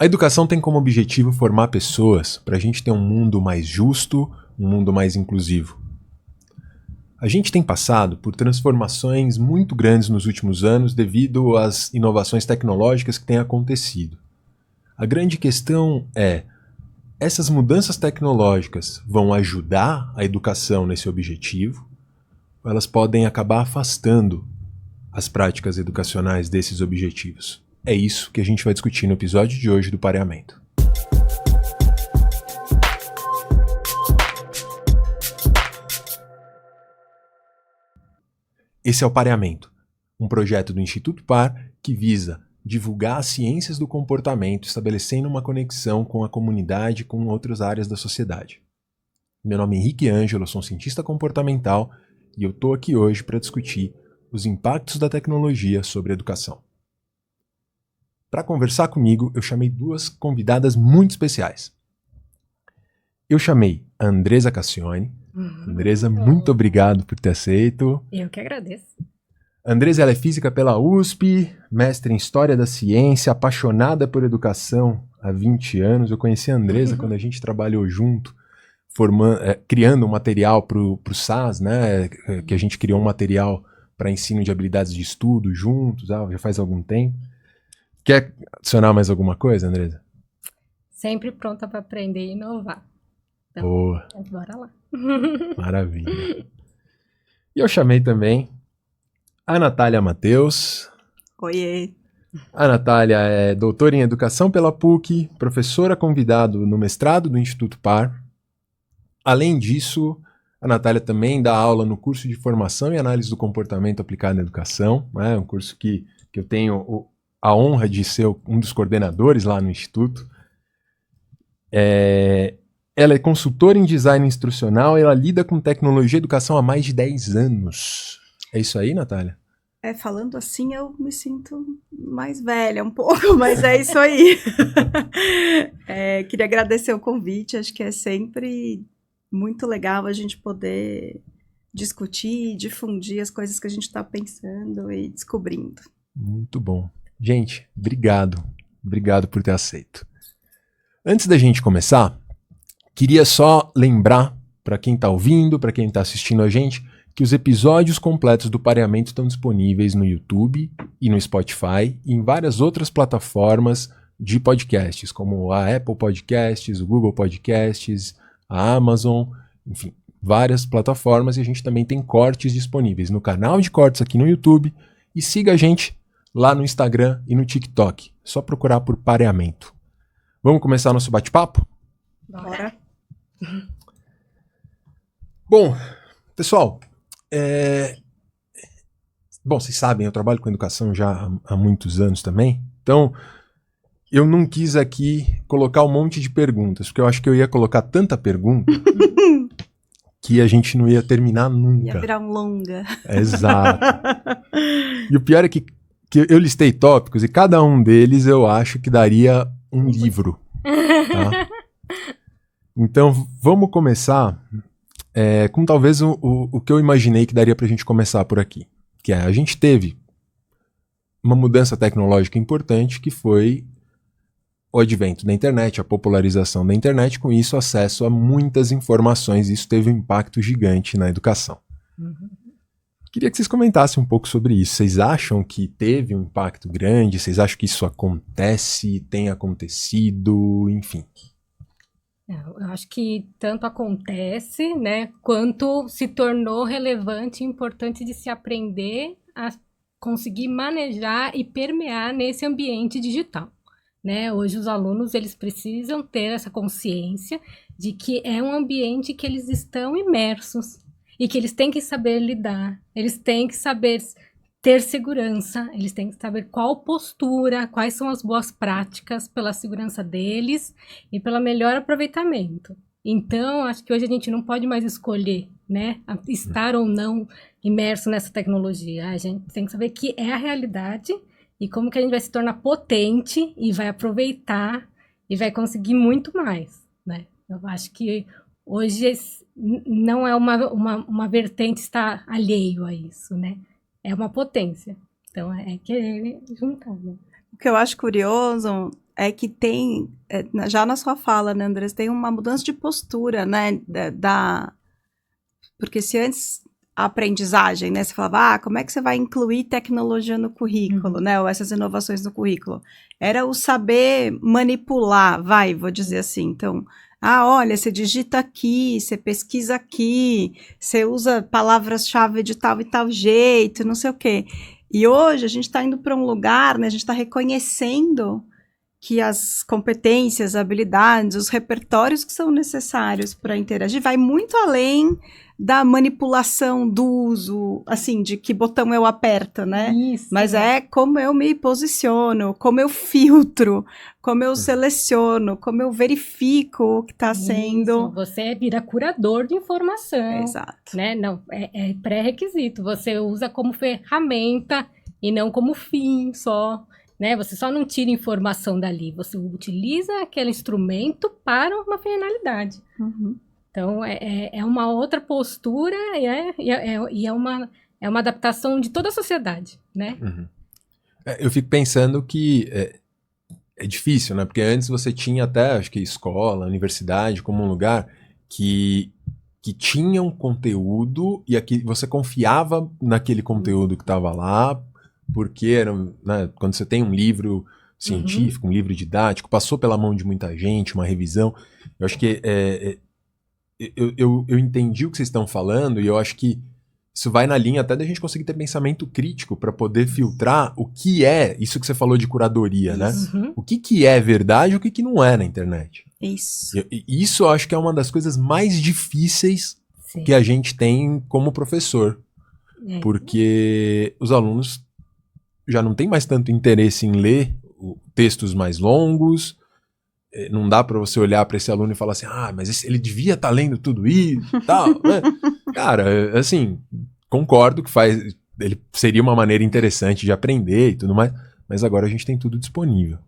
A educação tem como objetivo formar pessoas para a gente ter um mundo mais justo, um mundo mais inclusivo. A gente tem passado por transformações muito grandes nos últimos anos devido às inovações tecnológicas que têm acontecido. A grande questão é, essas mudanças tecnológicas vão ajudar a educação nesse objetivo, ou elas podem acabar afastando as práticas educacionais desses objetivos? É isso que a gente vai discutir no episódio de hoje do Pareamento. Esse é o Pareamento, um projeto do Instituto Par que visa divulgar as ciências do comportamento, estabelecendo uma conexão com a comunidade e com outras áreas da sociedade. Meu nome é Henrique Ângelo, eu sou um cientista comportamental e eu estou aqui hoje para discutir os impactos da tecnologia sobre a educação. Para conversar comigo, eu chamei duas convidadas muito especiais. Eu chamei a Andresa Cassione. Andresa, muito obrigado por ter aceito. Eu que agradeço. A Andresa, ela é física pela USP, mestre em História da Ciência, apaixonada por educação há 20 anos. Eu conheci a Andresa quando a gente trabalhou junto, criando um material para o SAS, né? Que a gente criou um material para ensino de habilidades de estudo juntos, já faz algum tempo. Quer adicionar mais alguma coisa, Andresa? Sempre pronta para aprender e inovar. Então, boa. Bora lá. Maravilha. E eu chamei também a Natália Matheus. Oiê. A Natália é doutora em Educação pela PUC, professora convidado no mestrado do Instituto Par. Além disso, a Natália também dá aula no curso de Formação e Análise do Comportamento aplicado na Educação, né? Um curso que eu tenho a honra de ser um dos coordenadores lá no Instituto. Ela é consultora em design instrucional e ela lida com tecnologia e educação há mais de 10 anos. É isso aí, Natália? Falando assim eu me sinto mais velha um pouco, mas é isso aí. Queria agradecer o convite, acho que é sempre muito legal a gente poder discutir, difundir as coisas que a gente está pensando e descobrindo. Muito bom. Gente, obrigado. Obrigado por ter aceito. Antes da gente começar, queria só lembrar para quem está ouvindo, para quem está assistindo a gente, que os episódios completos do Pareamento estão disponíveis no YouTube e no Spotify e em várias outras plataformas de podcasts, como a Apple Podcasts, o Google Podcasts, a Amazon, enfim, várias plataformas, e a gente também tem cortes disponíveis no canal de cortes aqui no YouTube, e siga a gente lá no Instagram e no TikTok. É só procurar por Pareamento. Vamos começar nosso bate-papo? Bora. Bom, pessoal, bom, vocês sabem, eu trabalho com educação já há muitos anos também, então eu não quis aqui colocar um monte de perguntas, porque eu acho que eu ia colocar tanta pergunta que a gente não ia terminar nunca. Ia virar um longa. Exato. E o pior é que eu listei tópicos e cada um deles eu acho que daria um livro. Tá? Então vamos começar com talvez o que eu imaginei que daria pra gente começar por aqui. Que a gente teve uma mudança tecnológica importante que foi o advento da internet, a popularização da internet, com isso acesso a muitas informações, e isso teve um impacto gigante na educação. Queria que vocês comentassem um pouco sobre isso. Vocês acham que teve um impacto grande? Vocês acham que isso acontece, tem acontecido, enfim? Eu acho que tanto acontece, né, quanto se tornou relevante e importante de se aprender a conseguir manejar e permear nesse ambiente digital. Né? Hoje os alunos eles precisam ter essa consciência de que é um ambiente que eles estão imersos e que eles têm que saber lidar, eles têm que saber ter segurança, eles têm que saber qual postura, quais são as boas práticas pela segurança deles e pelo melhor aproveitamento. Então, acho que hoje a gente não pode mais escolher, né, estar ou não imerso nessa tecnologia. A gente tem que saber que é a realidade e como que a gente vai se tornar potente e vai aproveitar e vai conseguir muito mais, né? Eu acho que hoje não é uma vertente estar alheio a isso, né? É uma potência. Então, é querer juntar, né? O que eu acho curioso é que tem, já na sua fala, né, Andrés, tem uma mudança de postura, né, porque se antes a aprendizagem, né, você falava, como é que você vai incluir tecnologia no currículo, né, ou essas inovações no currículo? Era o saber manipular, vou dizer assim, então, olha, você digita aqui, você pesquisa aqui, você usa palavras-chave de tal e tal jeito, não sei o quê. E hoje a gente está indo para um lugar, né, a gente está reconhecendo que as competências, habilidades, os repertórios que são necessários para interagir vai muito além da manipulação do uso, assim, de que botão eu aperto, né? Isso. Mas é como eu me posiciono, como eu filtro, como eu seleciono, como eu verifico o que está sendo. Você vira curador de informação. Exato. Né? Não, é pré-requisito. Você usa como ferramenta e não como fim só. Né? Você só não tira informação dali, você utiliza aquele instrumento para uma finalidade. Uhum. Então, é uma outra postura e é uma adaptação de toda a sociedade, né? Uhum. Eu fico pensando que é difícil, né? Porque antes você tinha até, acho que escola, universidade, como um lugar que tinha um conteúdo e aqui você confiava naquele conteúdo que estava lá, porque era, né, quando você tem um livro científico, um livro didático, passou pela mão de muita gente, uma revisão. Eu acho que eu entendi o que vocês estão falando e eu acho que isso vai na linha até da gente conseguir ter pensamento crítico para poder filtrar o que é isso que você falou de curadoria, né? O que é verdade e o que não é na internet. Isso. Isso eu acho que é uma das coisas mais difíceis que a gente tem como professor. Porque os alunos já não têm mais tanto interesse em ler textos mais longos. Não dá para você olhar para esse aluno e falar assim, mas ele devia estar lendo tudo isso e tal, né? Cara, assim, concordo que ele seria uma maneira interessante de aprender e tudo mais, mas agora a gente tem tudo disponível.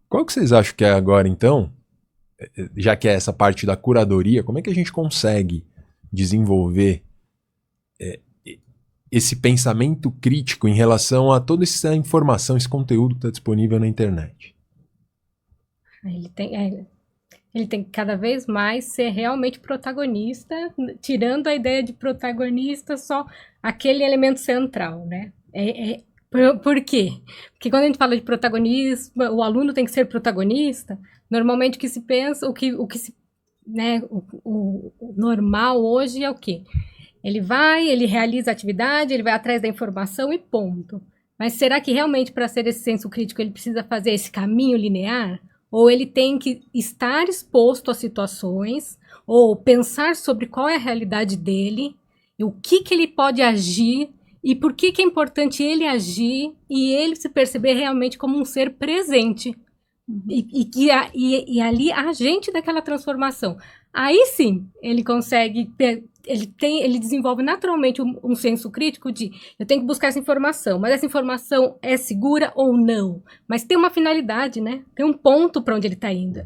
Qual que vocês acham que é agora, então, já que é essa parte da curadoria, como é que a gente consegue desenvolver esse pensamento crítico em relação a toda essa informação, esse conteúdo que está disponível na internet? Ele tem que cada vez mais ser realmente protagonista, tirando a ideia de protagonista só aquele elemento central, né? Por quê? Porque quando a gente fala de protagonismo, o aluno tem que ser protagonista, normalmente o que se pensa, o normal hoje é o quê? Ele realiza a atividade, ele vai atrás da informação e ponto. Mas será que realmente para ser esse senso crítico ele precisa fazer esse caminho linear? Ou ele tem que estar exposto a situações, ou pensar sobre qual é a realidade dele, e o que ele pode agir, e por que é importante ele agir, e ele se perceber realmente como um ser presente, e ali agente daquela transformação. Aí sim, ele consegue, ele desenvolve naturalmente um senso crítico de eu tenho que buscar essa informação, mas essa informação é segura ou não? Mas tem uma finalidade, né? Tem um ponto para onde ele está indo.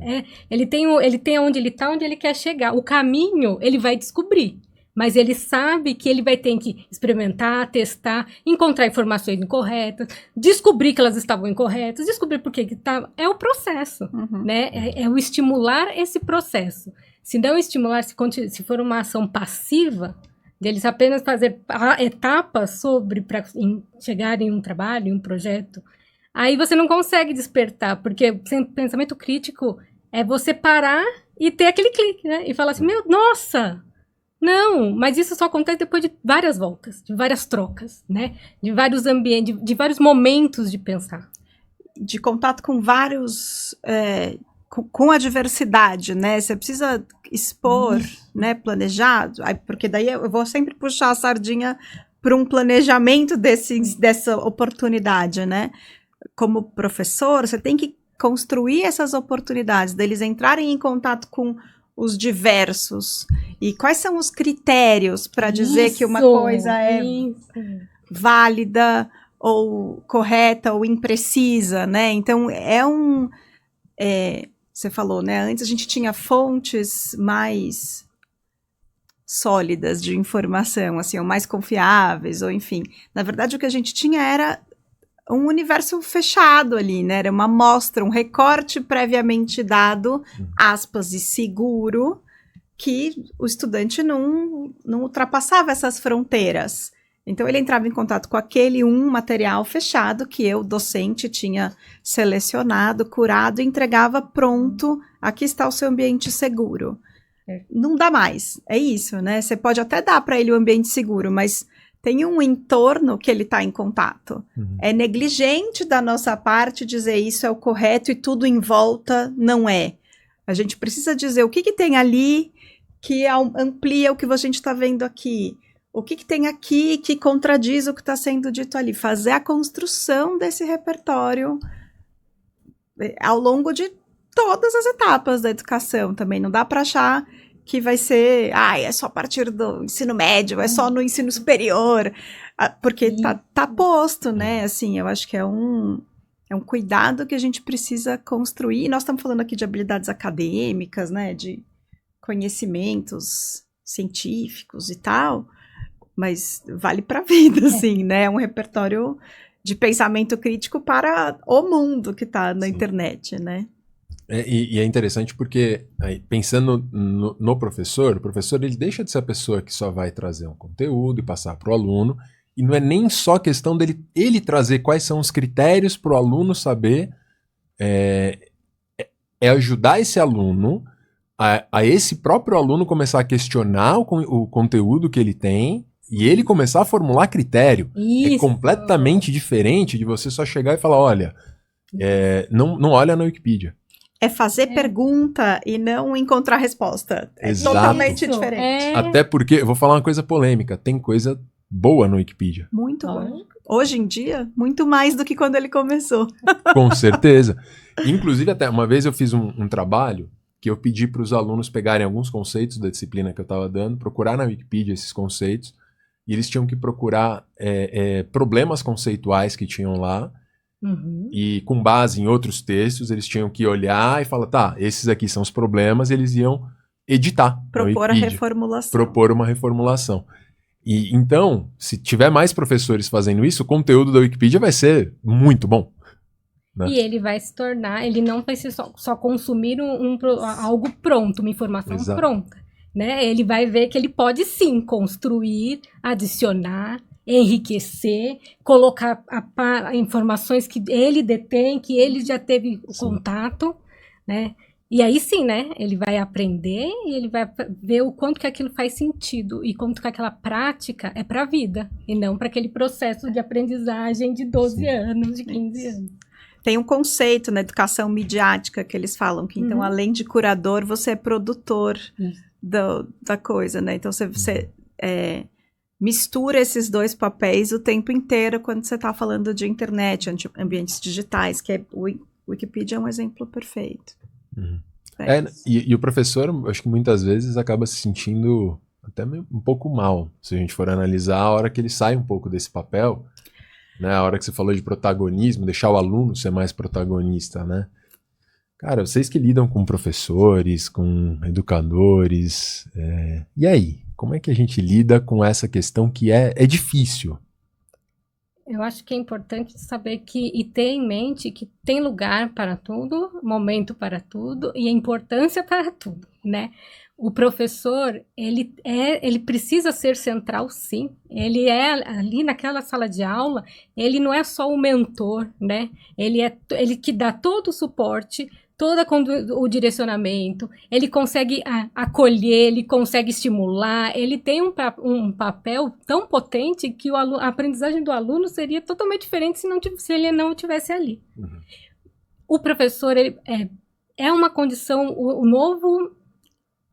Ele tem onde ele está, onde ele quer chegar. O caminho ele vai descobrir, mas ele sabe que ele vai ter que experimentar, testar, encontrar informações incorretas, descobrir que elas estavam incorretas, descobrir por que estava. É o processo, né? É o estimular esse processo. Se não estimular, se for uma ação passiva, deles apenas fazer etapas para chegar em um trabalho, em um projeto, aí você não consegue despertar, porque pensamento crítico é você parar e ter aquele clique, né? E falar assim, nossa, não, mas isso só acontece depois de várias voltas, de várias trocas, né? De vários ambientes, de vários momentos de pensar. De contato com vários... com a diversidade, né? Você precisa expor, né? Planejado, porque daí eu vou sempre puxar a sardinha para um planejamento dessa oportunidade, né? Como professor, você tem que construir essas oportunidades, deles entrarem em contato com os diversos. E quais são os critérios para dizer que uma coisa é válida ou correta ou imprecisa, né? Então, você falou, né? Antes a gente tinha fontes mais sólidas de informação, assim, ou mais confiáveis, ou enfim. Na verdade, o que a gente tinha era um universo fechado ali, né? Era uma amostra, um recorte previamente dado, aspas, e seguro, que o estudante não ultrapassava essas fronteiras. Então, ele entrava em contato com aquele material fechado que eu, docente, tinha selecionado, curado e entregava pronto. Aqui está o seu ambiente seguro. Não dá mais. É isso, né? Você pode até dar para ele o ambiente seguro, mas tem um entorno que ele está em contato. É negligente da nossa parte dizer isso é o correto e tudo em volta não é. A gente precisa dizer o que tem ali que amplia o que a gente está vendo aqui. O que tem aqui que contradiz o que está sendo dito ali? Fazer a construção desse repertório ao longo de todas as etapas da educação também. Não dá para achar que vai ser, é só a partir do ensino médio, é só no ensino superior, porque tá posto, né? Assim, eu acho que é um cuidado que a gente precisa construir. E nós estamos falando aqui de habilidades acadêmicas, né? De conhecimentos científicos e tal, mas vale para a vida, assim, né? É um repertório de pensamento crítico para o mundo que está na internet, né? E é interessante porque, pensando no professor, o professor ele deixa de ser a pessoa que só vai trazer um conteúdo e passar para o aluno, e não é nem só questão dele trazer quais são os critérios para o aluno saber, é ajudar esse aluno a esse próprio aluno começar a questionar o conteúdo que ele tem e ele começar a formular critério. Isso. É completamente diferente de você só chegar e falar, olha, não olha na Wikipedia. É fazer pergunta e não encontrar resposta. É Exato. totalmente diferente. Até porque, eu vou falar uma coisa polêmica, tem coisa boa no Wikipedia. Muito bom. Hoje em dia, muito mais do que quando ele começou. Com certeza. Inclusive, até uma vez eu fiz um trabalho que eu pedi para os alunos pegarem alguns conceitos da disciplina que eu estava dando, procurar na Wikipedia esses conceitos, e eles tinham que procurar problemas conceituais que tinham lá, e com base em outros textos, eles tinham que olhar e falar, tá, esses aqui são os problemas, e eles iam editar. Propor a reformulação. Propor uma reformulação. E então, se tiver mais professores fazendo isso, o conteúdo da Wikipedia vai ser muito bom. Né? E ele vai se tornar, ele não vai ser só consumir algo pronto, uma informação pronta. Né? Ele vai ver que ele pode sim construir, adicionar, enriquecer, colocar informações que ele detém, que ele já teve contato, né? E aí sim, né? Ele vai aprender e ele vai ver o quanto que aquilo faz sentido e quanto que aquela prática é para a vida e não para aquele processo de aprendizagem de 12 anos, de 15 anos. Tem um conceito na educação midiática que eles falam que, então, além de curador, você é produtor da coisa, né? Então, você mistura esses dois papéis o tempo inteiro quando você está falando de internet, ambientes digitais, que o Wikipedia é um exemplo perfeito. E o professor, acho que muitas vezes acaba se sentindo até um pouco mal, se a gente for analisar a hora que ele sai um pouco desse papel, né? A hora que você falou de protagonismo, deixar o aluno ser mais protagonista, né? Cara, vocês que lidam com professores, com educadores, e aí? Como é que a gente lida com essa questão que é difícil? Eu acho que é importante saber e ter em mente que tem lugar para tudo, momento para tudo e importância para tudo, né? O professor, ele precisa ser central, sim. Ele é ali naquela sala de aula, ele não é só o mentor, né? Ele que dá todo o suporte, todo o direcionamento, ele consegue acolher, ele consegue estimular, ele tem um papel tão potente que a aprendizagem do aluno seria totalmente diferente se ele não estivesse ali. O professor, é uma condição, o novo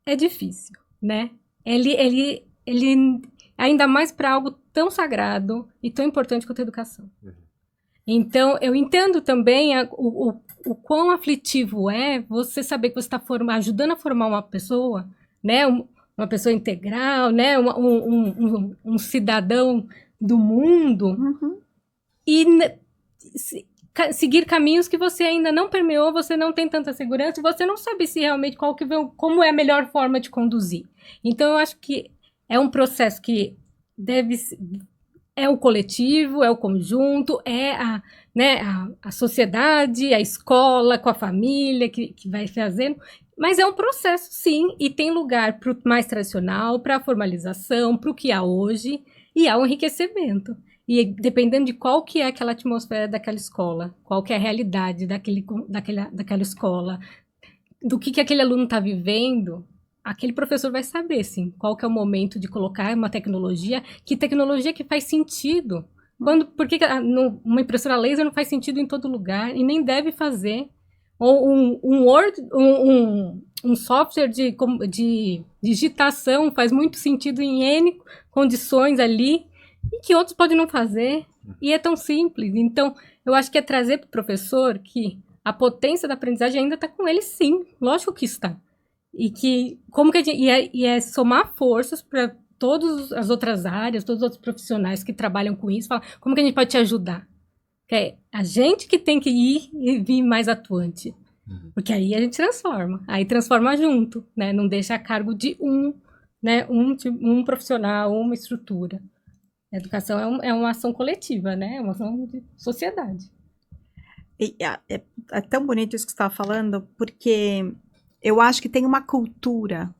é difícil, né? Ele ainda mais para algo tão sagrado e tão importante quanto a educação. Então, eu entendo também o quão aflitivo é você saber que você está ajudando a formar uma pessoa, né? Uma pessoa integral, né? Um cidadão do mundo e seguir caminhos que você ainda não permeou, você não tem tanta segurança, você não sabe se realmente como é a melhor forma de conduzir. Então, eu acho que é um processo que deve é o coletivo, é o conjunto, é a sociedade, a escola, com a família que vai fazendo. Mas é um processo, sim, e tem lugar para o mais tradicional, para a formalização, para o que há hoje, e há um enriquecimento. E dependendo de qual que é aquela atmosfera daquela escola, qual que é a realidade daquela escola, do que aquele aluno está vivendo, aquele professor vai saber, sim, qual que é o momento de colocar uma tecnologia que faz sentido. Porque uma impressora laser não faz sentido em todo lugar e nem deve fazer. Ou um software de digitação faz muito sentido em N condições ali, e que outros podem não fazer, e é tão simples. Então, eu acho que é trazer para o professor que a potência da aprendizagem ainda está com ele, sim, lógico que está. E que, é somar forças para todas as outras áreas, todos os outros profissionais que trabalham com isso, falar, como que a gente pode te ajudar? Que é a gente que tem que ir e vir mais atuante. Porque aí a gente transforma. Aí transforma junto, né? Não deixa a cargo de um profissional, uma estrutura. A educação é uma ação coletiva, né? É uma ação de sociedade. E é tão bonito isso que você estava falando, porque eu acho que tem uma cultura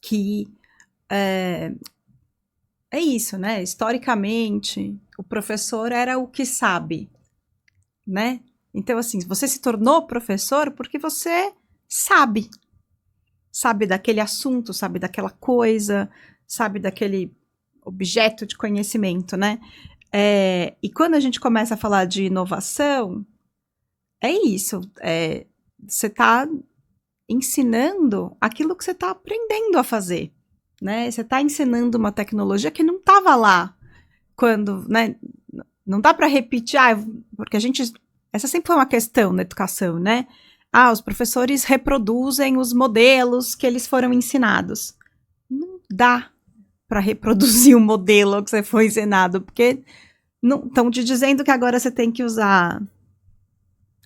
que é isso, né? Historicamente, o professor era o que sabe, né? Então, assim, você se tornou professor porque você sabe. Sabe daquele assunto, sabe daquela coisa, sabe daquele objeto de conhecimento, né? E quando a gente começa a falar de inovação, é isso. Você está ensinando aquilo que você está aprendendo a fazer, né? Você está ensinando uma tecnologia que não estava lá quando, né? Não dá para repetir, porque essa sempre foi uma questão na educação, né? Os professores reproduzem os modelos que eles foram ensinados. Não dá para reproduzir o modelo que você foi ensinado, porque estão te dizendo que agora você tem que usar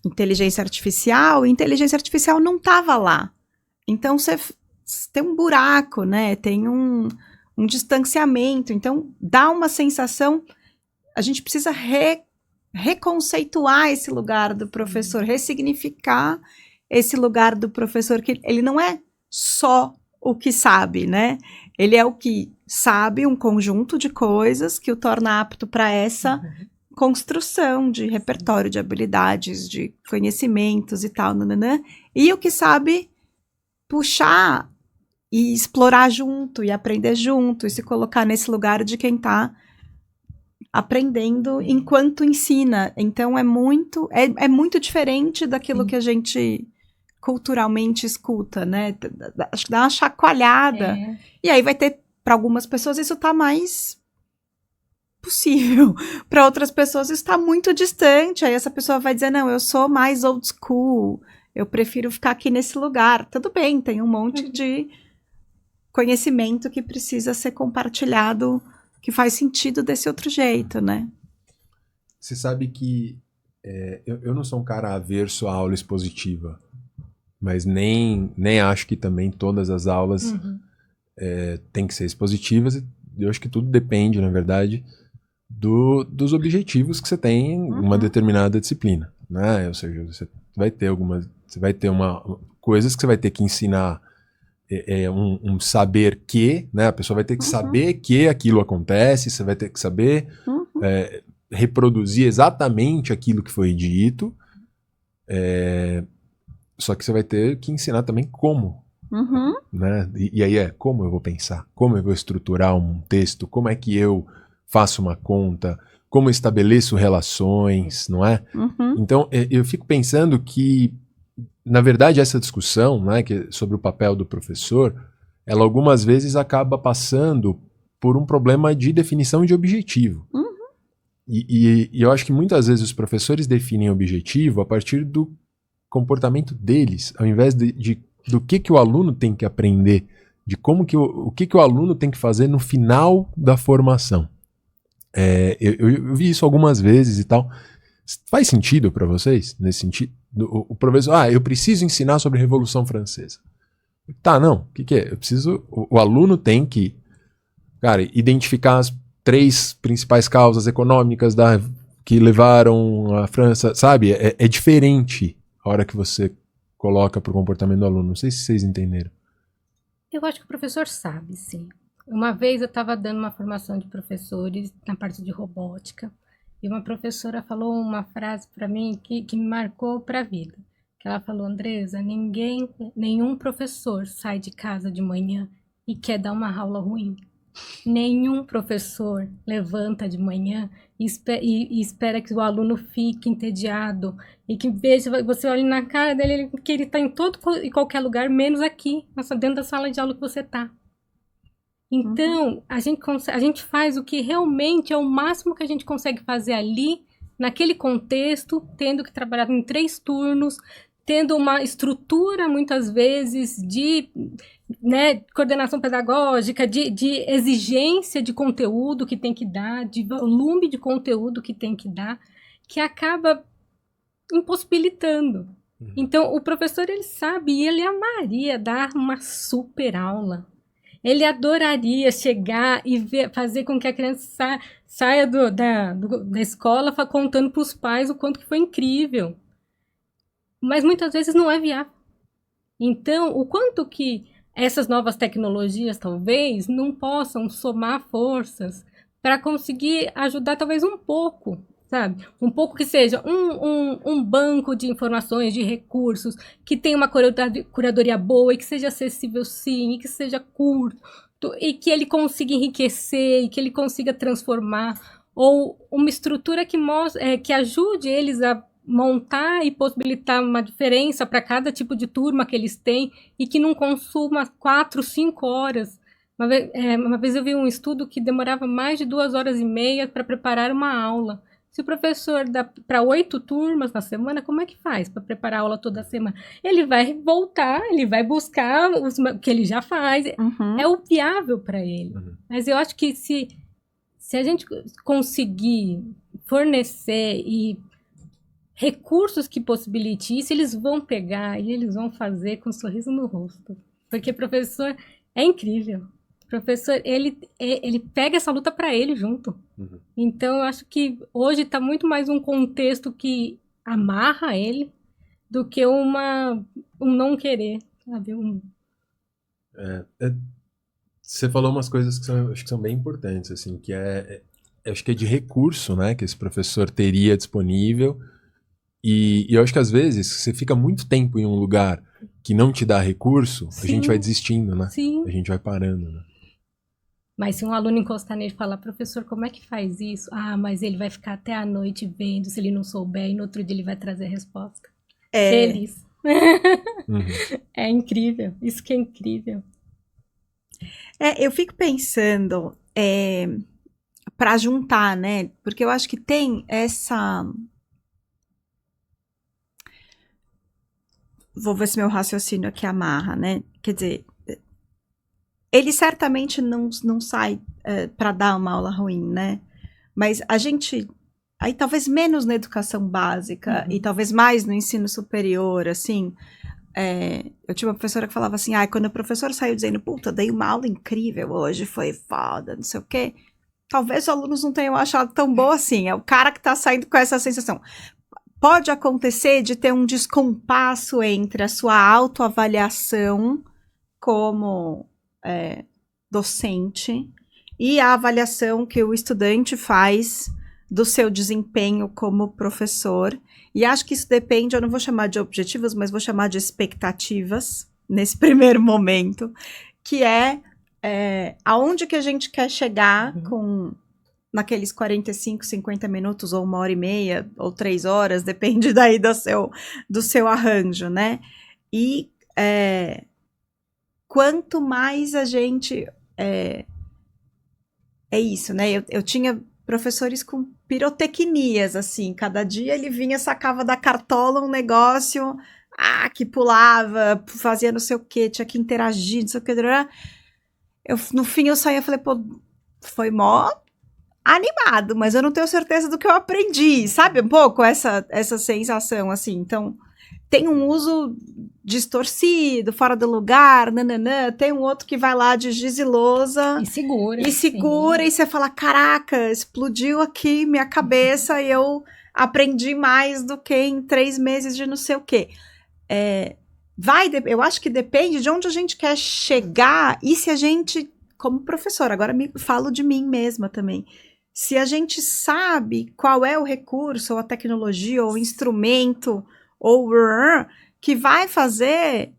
inteligência artificial, e inteligência artificial não estava lá. Então, você tem um buraco, né? Tem um distanciamento. Então, dá uma sensação... A gente precisa reconceituar esse lugar do professor, ressignificar esse lugar do professor, que ele não é só o que sabe, né? Ele é o que sabe um conjunto de coisas que o torna apto para essa construção de repertório de habilidades, de conhecimentos e tal, nananã, e o que sabe puxar e explorar junto, e aprender junto, e se colocar nesse lugar de quem está aprendendo enquanto ensina. Então, é muito diferente daquilo que a gente culturalmente escuta, né? Acho que dá uma chacoalhada. E aí vai ter, para algumas pessoas, isso tá mais possível. Para outras pessoas, isso tá muito distante. Aí essa pessoa vai dizer, não, eu sou mais old school, eu prefiro ficar aqui nesse lugar. Tudo bem, tem um monte de conhecimento que precisa ser compartilhado, que faz sentido desse outro jeito, né? Você sabe que eu não sou um cara averso à aula expositiva, mas nem acho que também todas as aulas têm que ser expositivas. Eu acho que tudo depende, na verdade, dos objetivos que você tem em uma determinada disciplina, né? Ou seja, você vai ter coisas que você vai ter que ensinar um saber que, né? A pessoa vai ter que saber que aquilo acontece, você vai ter que saber reproduzir exatamente aquilo que foi dito, só que você vai ter que ensinar também como, né? E aí como eu vou pensar, como eu vou estruturar um texto, como é que eu faço uma conta, como eu estabeleço relações, não é? Então, eu fico pensando que, na verdade, essa discussão, né, sobre o papel do professor, ela algumas vezes acaba passando por um problema de definição de objetivo. E eu acho que muitas vezes os professores definem objetivo a partir do comportamento deles, ao invés do que o aluno tem que aprender, de como o que o aluno tem que fazer no final da formação. Eu vi isso algumas vezes e tal. Faz sentido para vocês? Nesse sentido? O professor, eu preciso ensinar sobre a Revolução Francesa. Tá, não. O que é? O aluno tem que, cara, identificar 3 principais causas econômicas que levaram a França, sabe? É diferente a hora que você coloca para o comportamento do aluno. Não sei se vocês entenderam. Eu acho que o professor sabe, sim. Uma vez eu estava dando uma formação de professores na parte de robótica e uma professora falou uma frase para mim que me marcou para a vida. Que ela falou: Andresa, nenhum professor sai de casa de manhã e quer dar uma aula ruim. Nenhum professor levanta de manhã e espera que o aluno fique entediado e que veja, você olhe na cara dele que ele está em todo e qualquer lugar, menos aqui, dentro da sala de aula que você está. Então, a gente faz o que realmente é o máximo que a gente consegue fazer ali, naquele contexto, tendo que trabalhar em 3 turnos, tendo uma estrutura, muitas vezes, de coordenação pedagógica, de exigência de conteúdo que tem que dar, de volume de conteúdo que tem que dar, que acaba impossibilitando. Então, o professor, ele sabe e ele amaria dar uma super aula. Ele adoraria chegar e fazer com que a criança saia da escola contando para os pais o quanto que foi incrível. Mas muitas vezes não é viável. Então, o quanto que essas novas tecnologias talvez não possam somar forças para conseguir ajudar talvez um pouco, sabe? Um pouco que seja um banco de informações, de recursos, que tenha uma curadoria boa e que seja acessível sim, e que seja curto, e que ele consiga enriquecer, e que ele consiga transformar, ou uma estrutura que ajude eles a montar e possibilitar uma diferença para cada tipo de turma que eles têm e que não consuma 4, 5 horas. Uma vez eu vi um estudo que demorava mais de 2h30 para preparar uma aula. Se o professor dá para 8 turmas na semana, como é que faz para preparar a aula toda semana? Ele vai voltar, ele vai buscar o que ele já faz. É o viável para ele. Mas eu acho que se a gente conseguir fornecer e recursos que possibilitem isso, eles vão pegar e eles vão fazer com um sorriso no rosto. Porque professor é incrível. Professor, ele pega essa luta para ele junto. Então, eu acho que hoje está muito mais um contexto que amarra ele do que um não querer, sabe? Você falou umas coisas que acho que são bem importantes, assim, que acho que é de recurso, né, que esse professor teria disponível. E eu acho que às vezes você fica muito tempo em um lugar que não te dá recurso, a gente vai desistindo, né? Sim. A gente vai parando, né? Mas se um aluno encostar nele e falar: professor, como é que faz isso? Ah, mas ele vai ficar até a noite vendo, se ele não souber, e no outro dia ele vai trazer a resposta. Feliz. É incrível, isso que é incrível. Eu fico pensando para juntar, né? Porque eu acho que tem essa... Vou ver se meu raciocínio aqui amarra, né? Quer dizer, ele certamente não sai para dar uma aula ruim, né? Mas a gente... Aí talvez menos na educação básica e talvez mais no ensino superior, assim... eu tinha uma professora que falava assim: quando o professor saiu dizendo, puta, dei uma aula incrível hoje, foi foda, não sei o quê. Talvez os alunos não tenham achado tão boa assim. É o cara que tá saindo com essa sensação. Pode acontecer de ter um descompasso entre a sua autoavaliação como docente e a avaliação que o estudante faz do seu desempenho como professor. E acho que isso depende, eu não vou chamar de objetivos, mas vou chamar de expectativas, nesse primeiro momento, que aonde que a gente quer chegar naqueles 45, 50 minutos, ou 1h30, ou 3 horas, depende daí do seu arranjo, né? E quanto mais a gente... É isso, né? Eu tinha professores com pirotecnias, assim, cada dia ele vinha, sacava da cartola um negócio, que pulava, fazia não sei o que, tinha que interagir, não sei o que, no fim eu saía e falei, pô, foi mó animado, mas eu não tenho certeza do que eu aprendi, sabe, um pouco essa sensação, assim. Então, tem um uso distorcido, fora do lugar, nananã, tem um outro que vai lá de giz e lousa E segura. e segura, sim. e você fala, caraca, explodiu aqui minha cabeça e eu aprendi mais do que em 3 meses de não sei o quê. Eu acho que depende de onde a gente quer chegar e se a gente, como professora, agora falo de mim mesma também, se a gente sabe qual é o recurso, ou a tecnologia, ou o instrumento, ou que vai fazer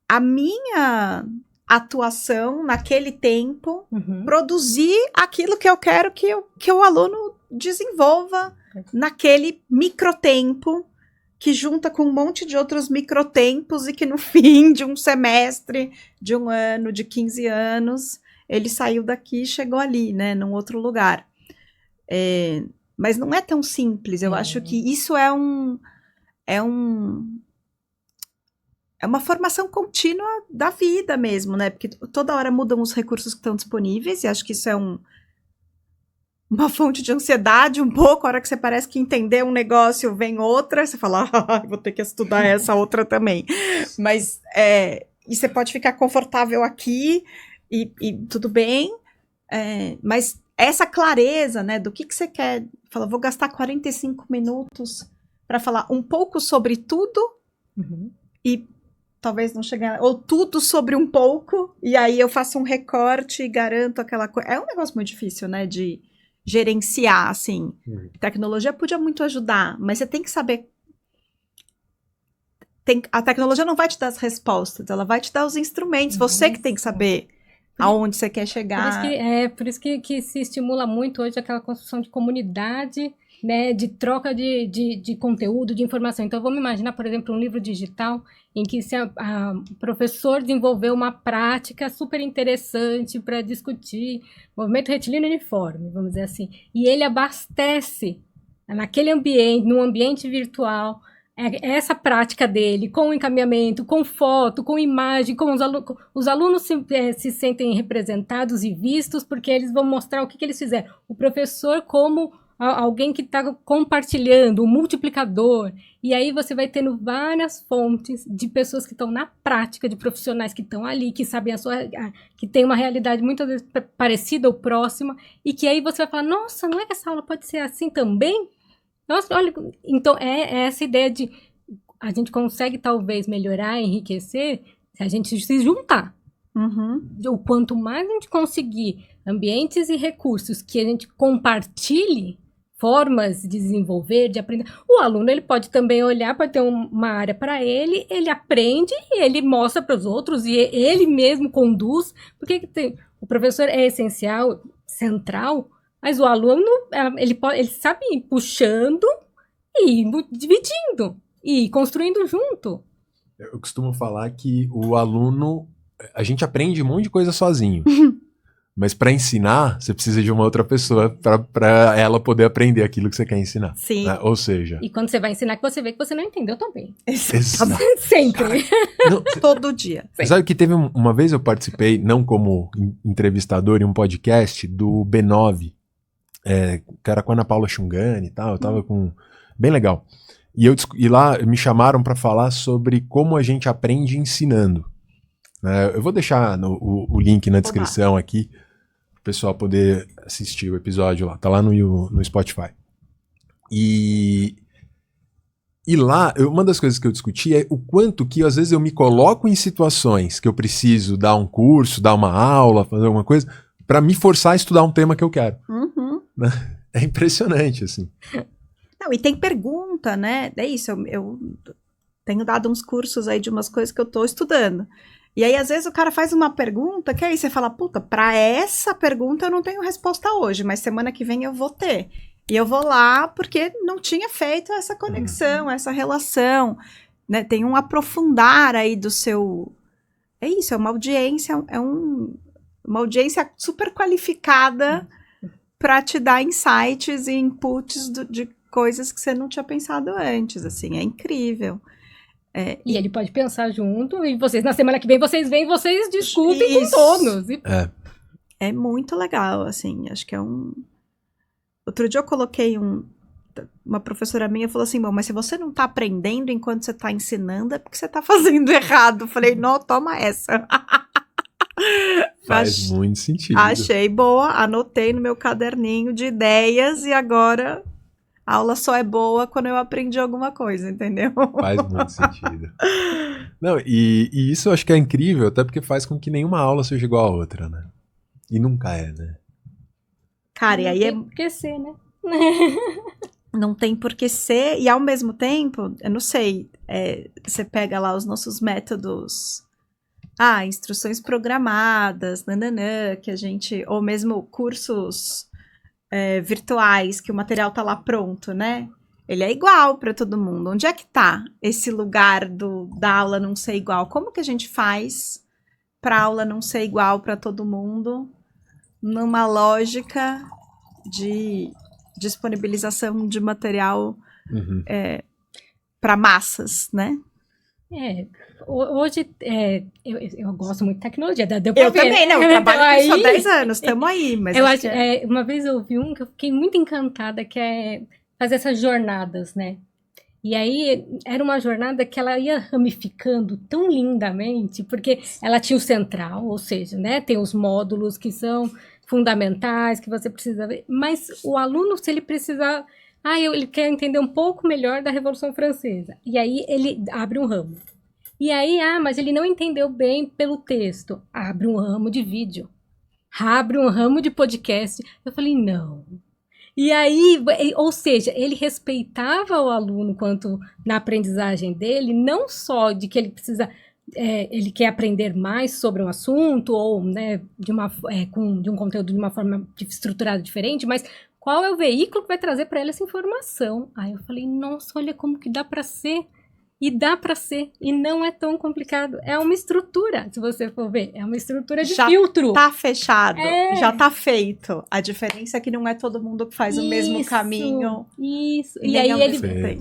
a minha atuação naquele tempo Uhum. produzir aquilo que eu quero que o aluno desenvolva naquele microtempo que junta com um monte de outros microtempos e que no fim de um semestre, de um ano, de 15 anos, ele saiu daqui e chegou ali, né, num outro lugar. Mas não é tão simples. Eu acho que isso é uma formação contínua da vida mesmo, né? Porque toda hora mudam os recursos que estão disponíveis, e acho que isso é uma fonte de ansiedade um pouco. A hora que você parece que entendeu um negócio, vem outra, você fala, vou ter que estudar essa outra também. Mas, e você pode ficar confortável aqui, e tudo bem, mas essa clareza, né, do que você quer, fala, vou gastar 45 minutos para falar um pouco sobre tudo, Uhum. e talvez não chegar, ou tudo sobre um pouco, e aí eu faço um recorte e garanto aquela coisa. É um negócio muito difícil, né, de gerenciar, assim. Tecnologia podia muito ajudar, mas você tem que saber. A tecnologia não vai te dar as respostas, ela vai te dar os instrumentos, você que tem que saber aonde você quer chegar. Por isso que se estimula muito hoje aquela construção de comunidade, né, de troca de conteúdo, de informação. Então, vamos imaginar, por exemplo, um livro digital em que o professor desenvolveu uma prática super interessante para discutir movimento retilíneo uniforme, vamos dizer assim, e ele abastece naquele ambiente, num ambiente virtual, essa prática dele, com encaminhamento, com foto, com imagem, com os alunos se sentem representados e vistos, porque eles vão mostrar o que eles fizeram. O professor como alguém que está compartilhando, um multiplicador, e aí você vai tendo várias fontes de pessoas que estão na prática, de profissionais que estão ali, que sabem que tem uma realidade muitas vezes parecida ou próxima, e que aí você vai falar, nossa, não é que essa aula pode ser assim também? Nossa, olha, então é essa ideia de a gente consegue talvez melhorar, enriquecer, se a gente se juntar. Uhum. O quanto mais a gente conseguir ambientes e recursos que a gente compartilhe, formas de desenvolver, de aprender. O aluno, ele pode também olhar, pode ter uma área para ele aprende e ele mostra para os outros e ele mesmo conduz. Porque o professor é essencial, central, mas o aluno, ele sabe ir puxando e ir dividindo e construindo junto. Eu costumo falar que o aluno, a gente aprende um monte de coisa sozinho. Mas para ensinar, você precisa de uma outra pessoa para ela poder aprender aquilo que você quer ensinar. Sim. Né? Ou seja... E quando você vai ensinar, que você vê que você não entendeu também. Exato. Sempre. Não, todo dia. Você sabe que teve uma vez eu participei, não como entrevistador, em um podcast do B9, que era com a Ana Paula Xungani e tal, eu tava com... Bem legal. E lá me chamaram para falar sobre como a gente aprende ensinando. Eu vou deixar o link na descrição aqui, para o pessoal poder assistir o episódio lá. Tá lá no Spotify. E lá, uma das coisas que eu discuti é o quanto que às vezes eu me coloco em situações que eu preciso dar um curso, dar uma aula, fazer alguma coisa, para me forçar a estudar um tema que eu quero. Uhum. É impressionante, assim. Não, e tem pergunta, né? É isso, eu tenho dado uns cursos aí de umas coisas que eu tô estudando. E aí, às vezes, o cara faz uma pergunta que aí você fala, puta, pra essa pergunta eu não tenho resposta hoje, mas semana que vem eu vou ter. E eu vou lá porque não tinha feito essa conexão, essa relação, né? Tem um aprofundar aí do seu... É isso, é uma audiência, uma audiência super qualificada para te dar insights e inputs de coisas que você não tinha pensado antes, assim, é incrível. E ele pode pensar junto, e vocês, na semana que vem, vocês discutem com todos. É muito legal, assim, acho que é um... Outro dia eu coloquei uma professora minha falou assim, bom, mas se você não tá aprendendo enquanto você tá ensinando, é porque você tá fazendo errado. Eu falei, não, toma essa. Faz muito sentido. Achei boa, anotei no meu caderninho de ideias e agora a aula só é boa quando eu aprendi alguma coisa, entendeu? Faz muito sentido. Não, e isso eu acho que é incrível, até porque faz com que nenhuma aula seja igual a outra, né? E nunca é, né? Cara, e aí Tem por que ser, né? não tem por que ser, e ao mesmo tempo, eu não sei, você pega lá os nossos métodos, instruções programadas, nananã, que a gente, ou mesmo cursos virtuais, que o material tá lá pronto, né? Ele é igual para todo mundo. Onde é que tá esse lugar da aula não ser igual? Como que a gente faz para aula não ser igual para todo mundo, numa lógica de disponibilização de material para massas, né? Hoje eu gosto muito de tecnologia, deu pra Eu ver. também, não, eu trabalho com isso há Aí, 10 anos, estamos aí, mas eu acho acho, que uma vez eu ouvi um que eu fiquei muito encantada, que é fazer essas jornadas, né? E aí era uma jornada que ela ia ramificando tão lindamente, porque ela tinha o central, ou seja, né, tem os módulos que são fundamentais, que você precisa ver, mas o aluno, se ele precisar, ele quer entender um pouco melhor da Revolução Francesa, e aí ele abre um ramo. E aí, mas ele não entendeu bem pelo texto, abre um ramo de vídeo, abre um ramo de podcast. Eu falei, não. E aí, ou seja, ele respeitava o aluno quanto na aprendizagem dele, não só de que ele precisa, ele quer aprender mais sobre um assunto, ou né, de um conteúdo de uma forma estruturada diferente, mas qual é o veículo que vai trazer para ele essa informação? Aí eu falei, nossa, olha como que dá para ser. E dá para ser, e não é tão complicado. É uma estrutura, se você for ver. É uma estrutura de filtro. Tá fechado, já tá feito. A diferença é que não é todo mundo que faz o mesmo caminho. Isso. E aí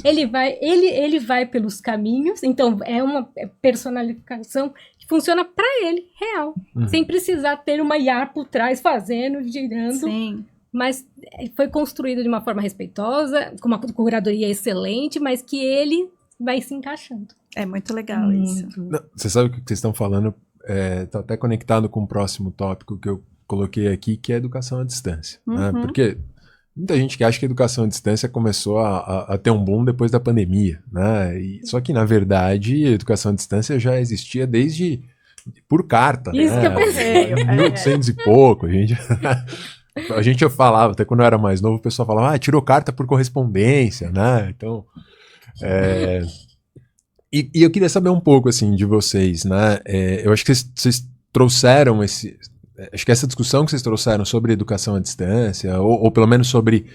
ele vai pelos caminhos, então é uma personalização que funciona para ele, real. Sem precisar ter uma IA por trás, fazendo, girando. Sim. Mas foi construído de uma forma respeitosa, com uma curadoria excelente, mas que ele vai se encaixando. É muito legal isso. Não, você sabe o que vocês estão falando? Tá até conectado com o próximo tópico que eu coloquei aqui, que é a educação à distância. Né? Porque muita gente que acha que a educação à distância começou a ter um boom depois da pandemia. Né? Só que, na verdade, a educação à distância já existia desde por carta. Isso né? que eu pensei. 1800 e pouco. A gente falava, até quando eu era mais novo, o pessoal falava, tirou carta por correspondência, né? Então... E eu queria saber um pouco assim de vocês, né? Eu acho que vocês trouxeram acho que essa discussão que vocês trouxeram sobre educação à distância, ou pelo menos sobre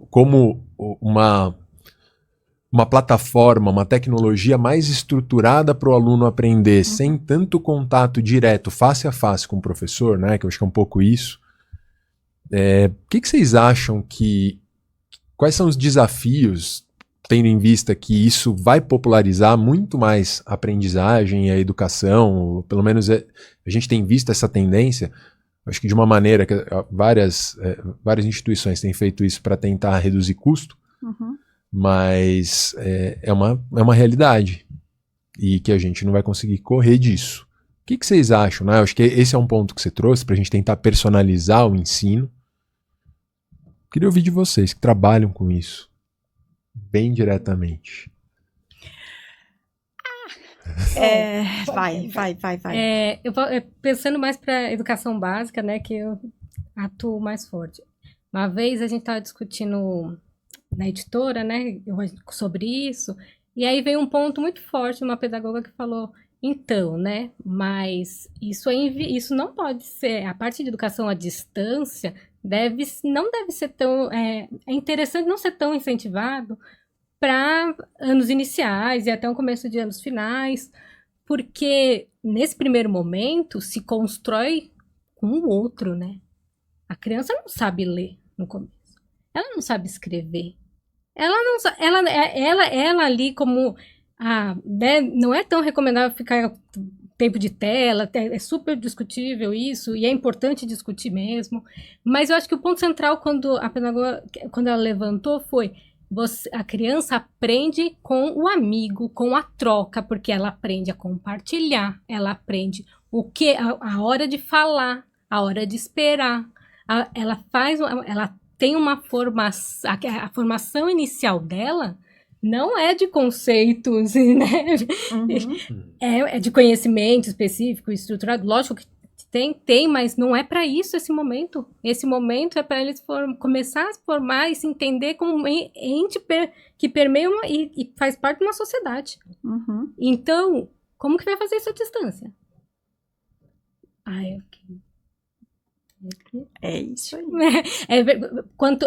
como uma plataforma, uma tecnologia mais estruturada para o aluno aprender sem tanto contato direto, face a face com o professor, né? Que eu acho que é um pouco isso. O que vocês acham quais são os desafios, tendo em vista que isso vai popularizar muito mais a aprendizagem e a educação, ou pelo menos a gente tem visto essa tendência, acho que de uma maneira que várias instituições têm feito isso para tentar reduzir custo, mas é uma realidade e que a gente não vai conseguir correr disso. O que vocês acham? Né? Eu acho que esse é um ponto que você trouxe para a gente tentar personalizar o ensino. Queria ouvir de vocês que trabalham com isso bem diretamente. Vai. Pensando mais para educação básica, né, que eu atuo mais forte. Uma vez a gente estava discutindo na editora, né, sobre isso, e aí veio um ponto muito forte de uma pedagoga que falou, então, né, mas isso não pode ser, a parte de educação à distância não deve ser tão, é interessante não ser tão incentivado para anos iniciais e até o começo de anos finais, porque nesse primeiro momento se constrói com o outro, né? A criança não sabe ler no começo, ela não sabe escrever, ela ali como não é tão recomendável ficar tempo de tela, é super discutível isso, e é importante discutir mesmo, mas eu acho que o ponto central quando a pedagoga, quando ela levantou foi, a criança aprende com o amigo, com a troca, porque ela aprende a compartilhar, ela aprende a hora de falar, a hora de esperar. Ela tem uma formação, a formação inicial dela não é de conceitos, né? Uhum. É de conhecimento específico, estruturado. Lógico que tem, mas não é para isso esse momento. Esse momento é para eles começar a se formar e se entender como ente que permeia e faz parte de uma sociedade. Uhum. Então, como que vai fazer isso à distância? É isso aí.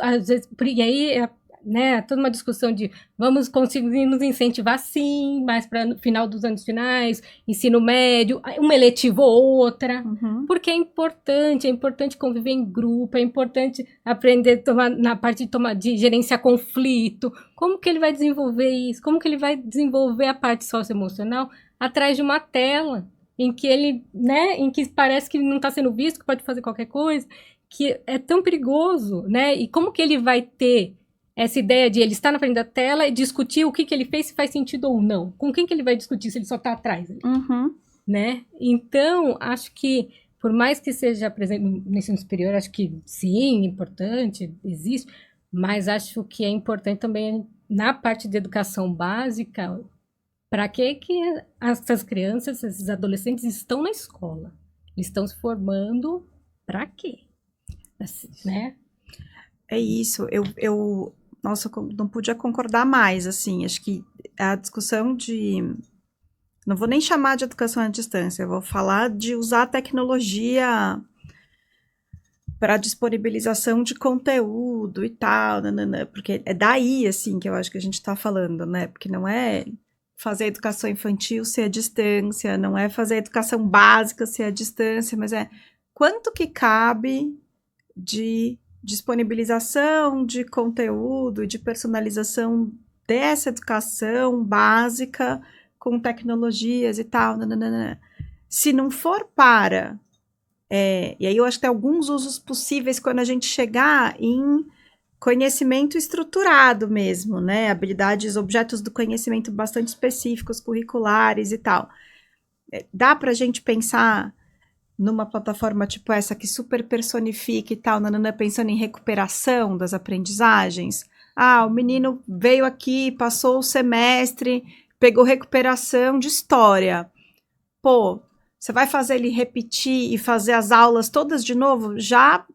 Às vezes, e aí, né, toda uma discussão de vamos conseguir nos incentivar sim, mais para no final dos anos finais, ensino médio, uma eletiva ou outra, Uhum. porque é importante conviver em grupo, é importante aprender na parte de gerenciar conflito. Como que ele vai desenvolver isso? Como que ele vai desenvolver a parte socioemocional atrás de uma tela? Em que ele, né, em que parece que ele não está sendo visto, que pode fazer qualquer coisa, que é tão perigoso, né? E como que ele vai ter essa ideia de ele estar na frente da tela e discutir o que ele fez, se faz sentido ou não? Com quem que ele vai discutir se ele só está atrás? Uhum. Né? Então, acho que, por mais que seja presente no ensino superior, acho que sim, importante, existe, mas acho que é importante também na parte de educação básica. Para que essas crianças, esses adolescentes estão na escola? Eles estão se formando para quê? Assim, né? É isso. Nossa, eu não podia concordar mais, assim. Acho que a discussão não vou nem chamar de educação à distância, eu vou falar de usar a tecnologia para disponibilização de conteúdo e tal, nananã, porque é daí, assim, que eu acho que a gente está falando, né? Porque não é fazer a educação infantil ser à distância, não é fazer a educação básica ser à distância, mas é quanto que cabe de disponibilização de conteúdo, de personalização dessa educação básica com tecnologias e tal, nananana. Se não for e aí eu acho que tem alguns usos possíveis quando a gente chegar em conhecimento estruturado mesmo, né? Habilidades, objetos do conhecimento bastante específicos, curriculares e tal. Dá pra gente pensar numa plataforma tipo essa que super personifica e tal, pensando em recuperação das aprendizagens? Ah, o menino veio aqui, passou o semestre, pegou recuperação de história. Pô, você vai fazer ele repetir e fazer as aulas todas de novo? Já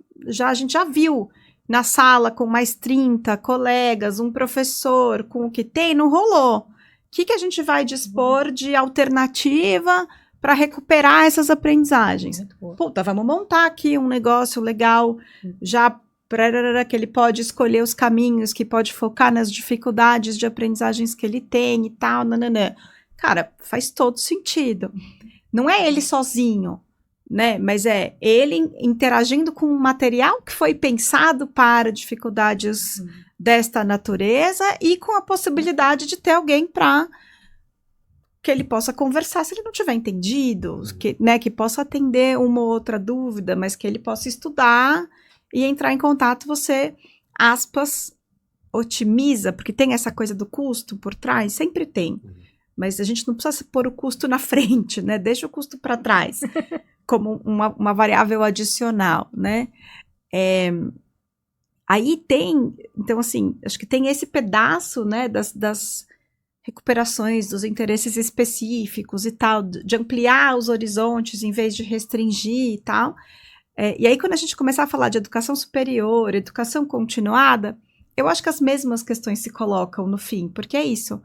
a gente já viu na sala com mais 30 colegas, um professor, com o que tem, não rolou. O que a gente vai dispor de alternativa para recuperar essas aprendizagens? Puta, vamos montar aqui um negócio legal, já que ele pode escolher os caminhos, que pode focar nas dificuldades de aprendizagens que ele tem e tal, nananã. Cara, faz todo sentido. Não é ele sozinho, né? Mas é ele interagindo com um material que foi pensado para dificuldades desta natureza e com a possibilidade de ter alguém para que ele possa conversar se ele não tiver entendido, que possa atender uma ou outra dúvida, mas que ele possa estudar e entrar em contato. Você, aspas, otimiza, porque tem essa coisa do custo por trás, sempre tem. Mas a gente não precisa pôr o custo na frente, né? Deixa o custo para trás, como uma variável adicional, né? Aí tem, então assim, acho que tem esse pedaço, né, das recuperações, dos interesses específicos e tal, de ampliar os horizontes em vez de restringir e tal. E aí quando a gente começar a falar de educação superior, educação continuada, eu acho que as mesmas questões se colocam no fim, porque é isso.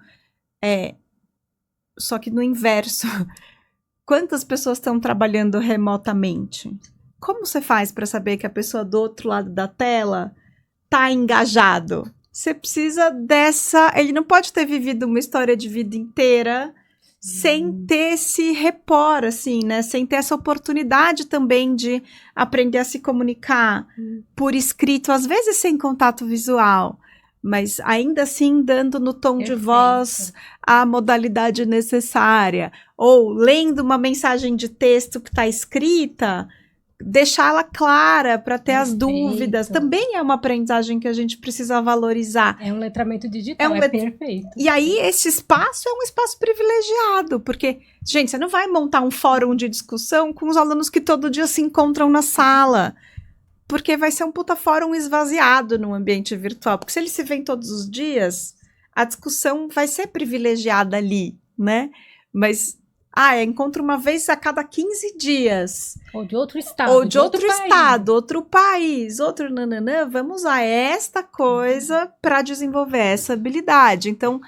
Só que no inverso, quantas pessoas estão trabalhando remotamente? Como você faz para saber que a pessoa do outro lado da tela está engajado? Você precisa ele não pode ter vivido uma história de vida inteira sem ter esse repor, assim, né? Sem ter essa oportunidade também de aprender a se comunicar por escrito, às vezes sem contato visual, mas ainda assim dando no tom de voz a modalidade necessária, ou lendo uma mensagem de texto que está escrita deixá-la clara para ter as Perfeito. dúvidas. Também é uma aprendizagem que a gente precisa valorizar. É um letramento digital, perfeito. E aí, esse espaço é um espaço privilegiado, porque, gente, você não vai montar um fórum de discussão com os alunos que todo dia se encontram na sala, porque vai ser um puta fórum esvaziado no ambiente virtual, porque se eles se veem todos os dias, a discussão vai ser privilegiada ali, né? Mas, encontro uma vez a cada 15 dias. Ou de outro estado. Ou de outro estado, outro país, outro nananã. Vamos usar esta coisa para desenvolver essa habilidade. Então,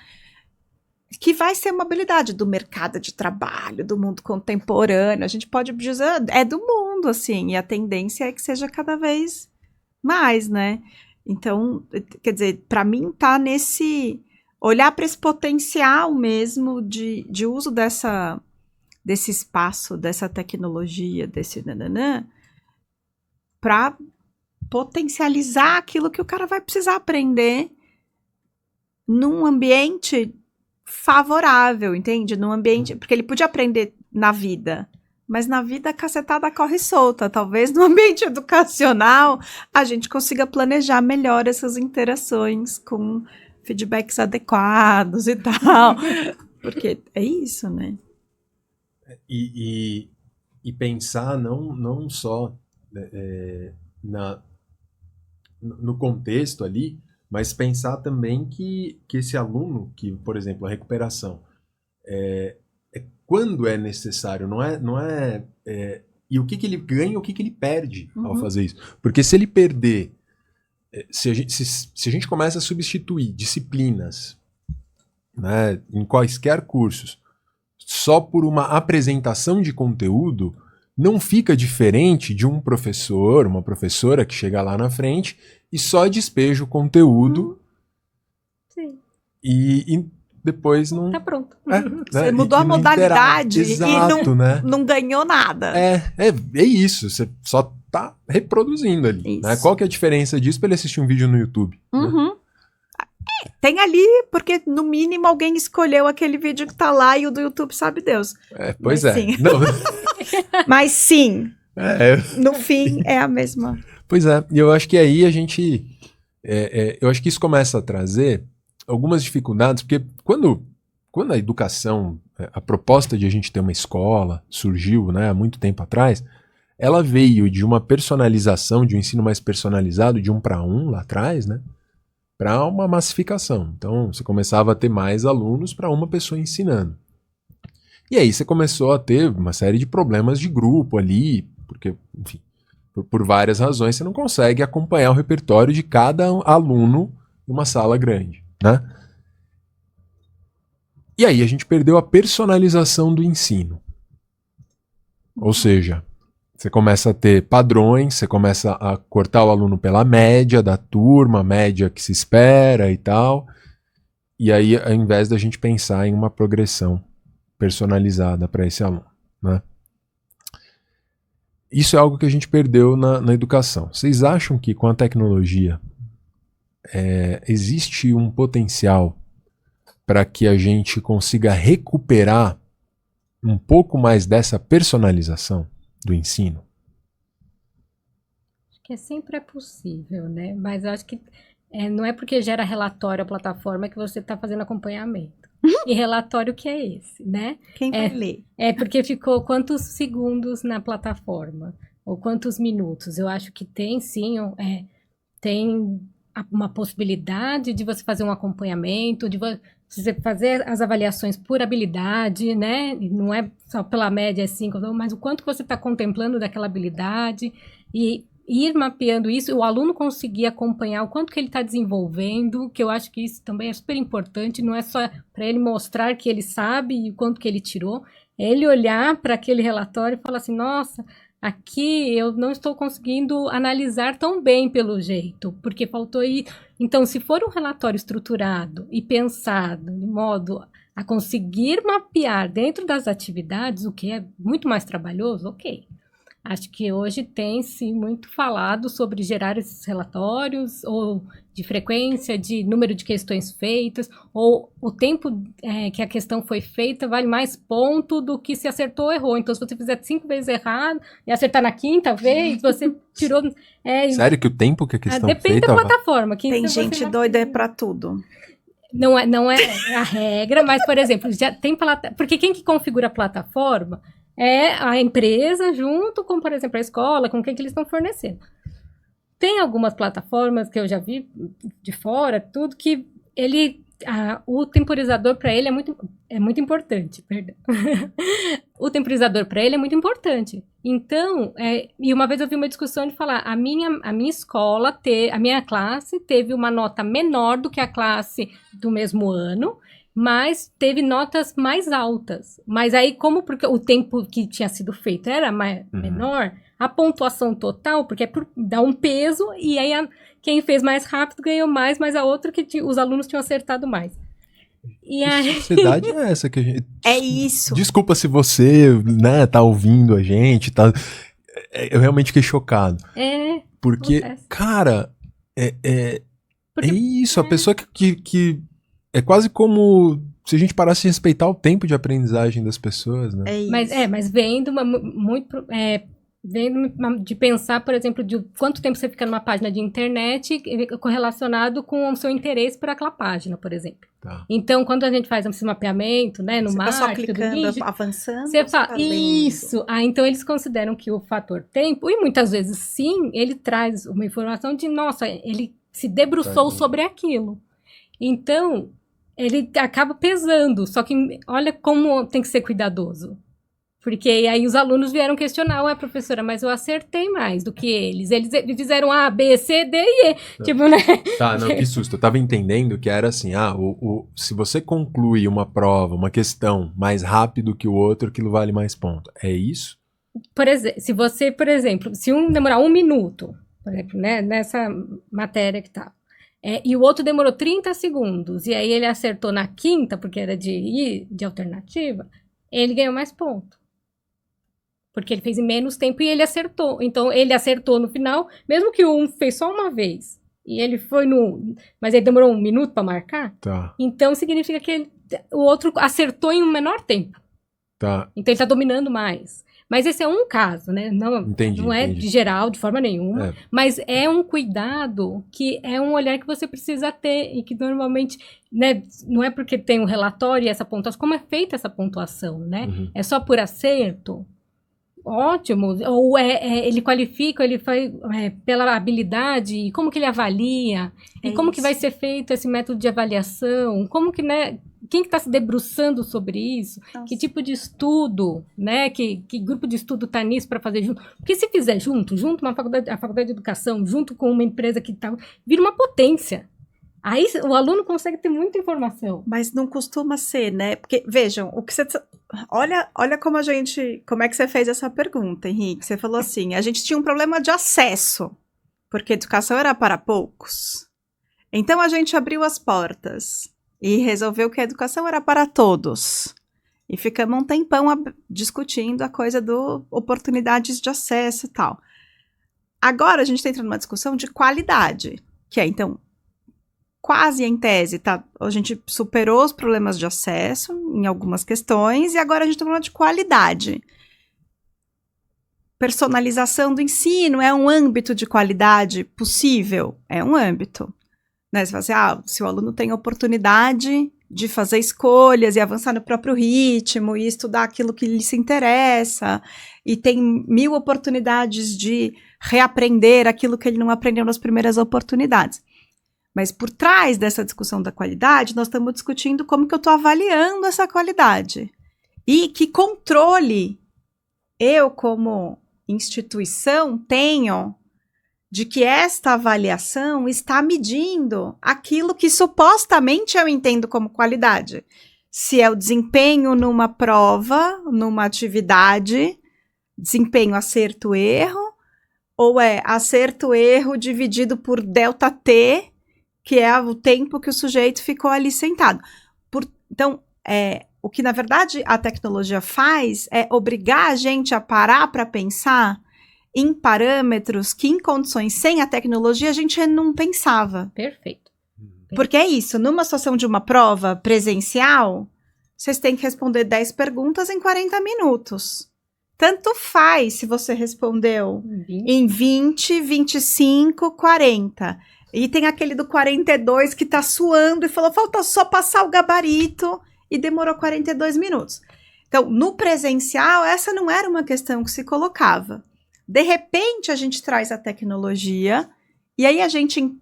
que vai ser uma habilidade do mercado de trabalho, do mundo contemporâneo. A gente pode dizer, é do mundo, assim, e a tendência é que seja cada vez mais, né? Então, quer dizer, para mim tá nesse olhar para esse potencial mesmo de uso desse espaço, dessa tecnologia, desse nananã, para potencializar aquilo que o cara vai precisar aprender num ambiente favorável, entende? Num ambiente, porque ele podia aprender na vida, mas na vida a cacetada corre solta. Talvez no ambiente educacional a gente consiga planejar melhor essas interações com feedbacks adequados e tal, porque é isso, né? E pensar não só no contexto ali, mas pensar também que esse aluno, que, por exemplo, a recuperação, quando é necessário, não é e o que ele ganha, o que ele perde ao fazer isso. Porque se ele perder, se a gente começa a substituir disciplinas, né, em quaisquer cursos, só por uma apresentação de conteúdo, não fica diferente de um professor, uma professora que chega lá na frente e só despeja o conteúdo e depois não... Tá pronto. Você mudou a modalidade Exato, e não ganhou nada. É isso, você só tá reproduzindo ali. Né? Qual que é a diferença disso para ele assistir um vídeo no YouTube? Né? Tem ali, porque no mínimo alguém escolheu aquele vídeo que tá lá e o do YouTube sabe Deus. Pois mas é. Sim. Não. Mas sim, no fim é a mesma. Pois é, e eu acho que aí a gente... eu acho que isso começa a trazer algumas dificuldades, porque quando a educação, a proposta de a gente ter uma escola surgiu, né, há muito tempo atrás, ela veio de uma personalização, de um ensino mais personalizado, de 1 para 1 lá atrás, né, para uma massificação. Então, você começava a ter mais alunos para uma pessoa ensinando. E aí você começou a ter uma série de problemas de grupo ali, porque, enfim, por várias razões, você não consegue acompanhar o repertório de cada aluno em uma sala grande, né? E aí a gente perdeu a personalização do ensino. Ou seja, você começa a ter padrões, você começa a cortar o aluno pela média da turma, média que se espera e tal. E aí, ao invés da gente pensar em uma progressão personalizada para esse aluno, né? Isso é algo que a gente perdeu na educação. Vocês acham que com a tecnologia existe um potencial para que a gente consiga recuperar um pouco mais dessa personalização do ensino? Acho que sempre é possível, né? Mas eu acho que não é porque gera relatório a plataforma que você está fazendo acompanhamento. E relatório que é esse, né? Quem vai ler? É porque ficou quantos segundos na plataforma? Ou quantos minutos? Eu acho que tem sim, tem uma possibilidade de você fazer um acompanhamento, de você fazer as avaliações por habilidade, né? Não é só pela média 5, mas o quanto você está contemplando daquela habilidade e ir mapeando isso, o aluno conseguir acompanhar o quanto que ele está desenvolvendo, que eu acho que isso também é super importante, não é só para ele mostrar que ele sabe e o quanto que ele tirou, é ele olhar para aquele relatório e falar assim, nossa, aqui eu não estou conseguindo analisar tão bem pelo jeito, porque faltou aí. Então, se for um relatório estruturado e pensado de modo a conseguir mapear dentro das atividades, o que é muito mais trabalhoso, ok. Acho que hoje tem-se muito falado sobre gerar esses relatórios, ou de frequência, de número de questões feitas, ou o tempo que a questão foi feita vale mais ponto do que se acertou ou errou. Então, se você fizer 5 vezes errado e acertar na 5ª vez, você tirou... Sério que o tempo que a questão depende feita... da plataforma. Tem gente doida pra tudo. Não é a regra, mas, por exemplo, já tem porque quem que configura a plataforma é a empresa junto com, por exemplo, a escola, com quem que eles estão fornecendo. Tem algumas plataformas que eu já vi de fora, tudo que o temporizador para ele é muito importante, perdão. O temporizador para ele é muito importante. Então, e uma vez eu vi uma discussão de falar, a minha escola, a minha classe teve uma nota menor do que a classe do mesmo ano, mas teve notas mais altas. Mas aí, porque o tempo que tinha sido feito era menor, a pontuação total, porque dá um peso, e aí quem fez mais rápido ganhou mais, mas a outra que os alunos tinham acertado mais. E Que sociedade é essa que a gente... É isso. Desculpa se você, né, tá ouvindo a gente, tá... Eu realmente fiquei chocado. Porque, acontece. cara, é isso, a pessoa que... É quase como se a gente parasse de respeitar o tempo de aprendizagem das pessoas, né? É isso. Mas vendo de pensar, por exemplo, de quanto tempo você fica numa página de internet correlacionado com o seu interesse por aquela página, por exemplo. Tá. Então, quando a gente faz esse mapeamento, né, no marketing... Você tá só clicando, avançando, você fala, tá lendo. isso! Então, eles consideram que o fator tempo, e muitas vezes, sim, ele traz uma informação de, nossa, ele se debruçou sobre aquilo. Então, ele acaba pesando, só que olha como tem que ser cuidadoso. Porque aí os alunos vieram questionar, ué, professora, mas eu acertei mais do que eles. Eles fizeram A, B, C, D e E. Não. Tipo, né? Tá, não, que susto. Eu tava entendendo que era assim, se você conclui uma prova, uma questão mais rápido que o outro, aquilo vale mais ponto. É isso? Se você, por exemplo, se um demorar 1 minuto, por exemplo, né, nessa matéria que tá, e o outro demorou 30 segundos, e aí ele acertou na 5ª, porque era de alternativa, ele ganhou mais ponto. Porque ele fez em menos tempo e ele acertou. Então, ele acertou no final, mesmo que um fez só uma vez. E ele foi mas ele demorou 1 minuto para marcar. Tá. Então, significa que o outro acertou em um menor tempo. Tá. Então, ele tá dominando mais. Mas esse é um caso, né? Não é de geral, de forma nenhuma. Mas é um cuidado que é um olhar que você precisa ter. E que normalmente, né, não é porque tem um relatório e essa pontuação. Como é feita essa pontuação, né? Uhum. É só por acerto? Ótimo, ou ele qualifica, ele faz pela habilidade, como que ele avalia, e como que vai ser feito esse método de avaliação, como que, né, quem que está se debruçando sobre isso, Nossa. Que tipo de estudo, né, que grupo de estudo está nisso para fazer junto, porque se fizer junto a faculdade de educação, junto com uma empresa que tá, vira uma potência. Aí o aluno consegue ter muita informação. Mas não costuma ser, né? Porque, vejam, o que você... Olha como é que você fez essa pergunta, Henrique. Você falou assim, a gente tinha um problema de acesso, porque a educação era para poucos. Então, a gente abriu as portas e resolveu que a educação era para todos. E ficamos um tempão discutindo a coisa do oportunidades de acesso e tal. Agora, a gente está entrando numa discussão de qualidade, que é, então... Quase em tese, tá? A gente superou os problemas de acesso em algumas questões e agora a gente está falando de qualidade. Personalização do ensino é um âmbito de qualidade possível? É um âmbito. Né? Você fala assim, se o aluno tem oportunidade de fazer escolhas e avançar no próprio ritmo e estudar aquilo que lhe se interessa e tem 1000 oportunidades de reaprender aquilo que ele não aprendeu nas primeiras oportunidades. Mas por trás dessa discussão da qualidade, nós estamos discutindo como que eu estou avaliando essa qualidade. E que controle eu, como instituição, tenho de que esta avaliação está medindo aquilo que supostamente eu entendo como qualidade. Se é o desempenho numa prova, numa atividade, desempenho acerto-erro, ou é acerto-erro dividido por ΔT, que é o tempo que o sujeito ficou ali sentado. Então, o que, na verdade, a tecnologia faz é obrigar a gente a parar para pensar em parâmetros que, em condições sem a tecnologia, a gente não pensava. Perfeito. Porque é isso, numa situação de uma prova presencial, vocês têm que responder 10 perguntas em 40 minutos. Tanto faz se você respondeu em 20, 25, 40. E tem aquele do 42 que tá suando e falou, falta só passar o gabarito e demorou 42 minutos. Então, no presencial, essa não era uma questão que se colocava. De repente, a gente traz a tecnologia e aí a gente...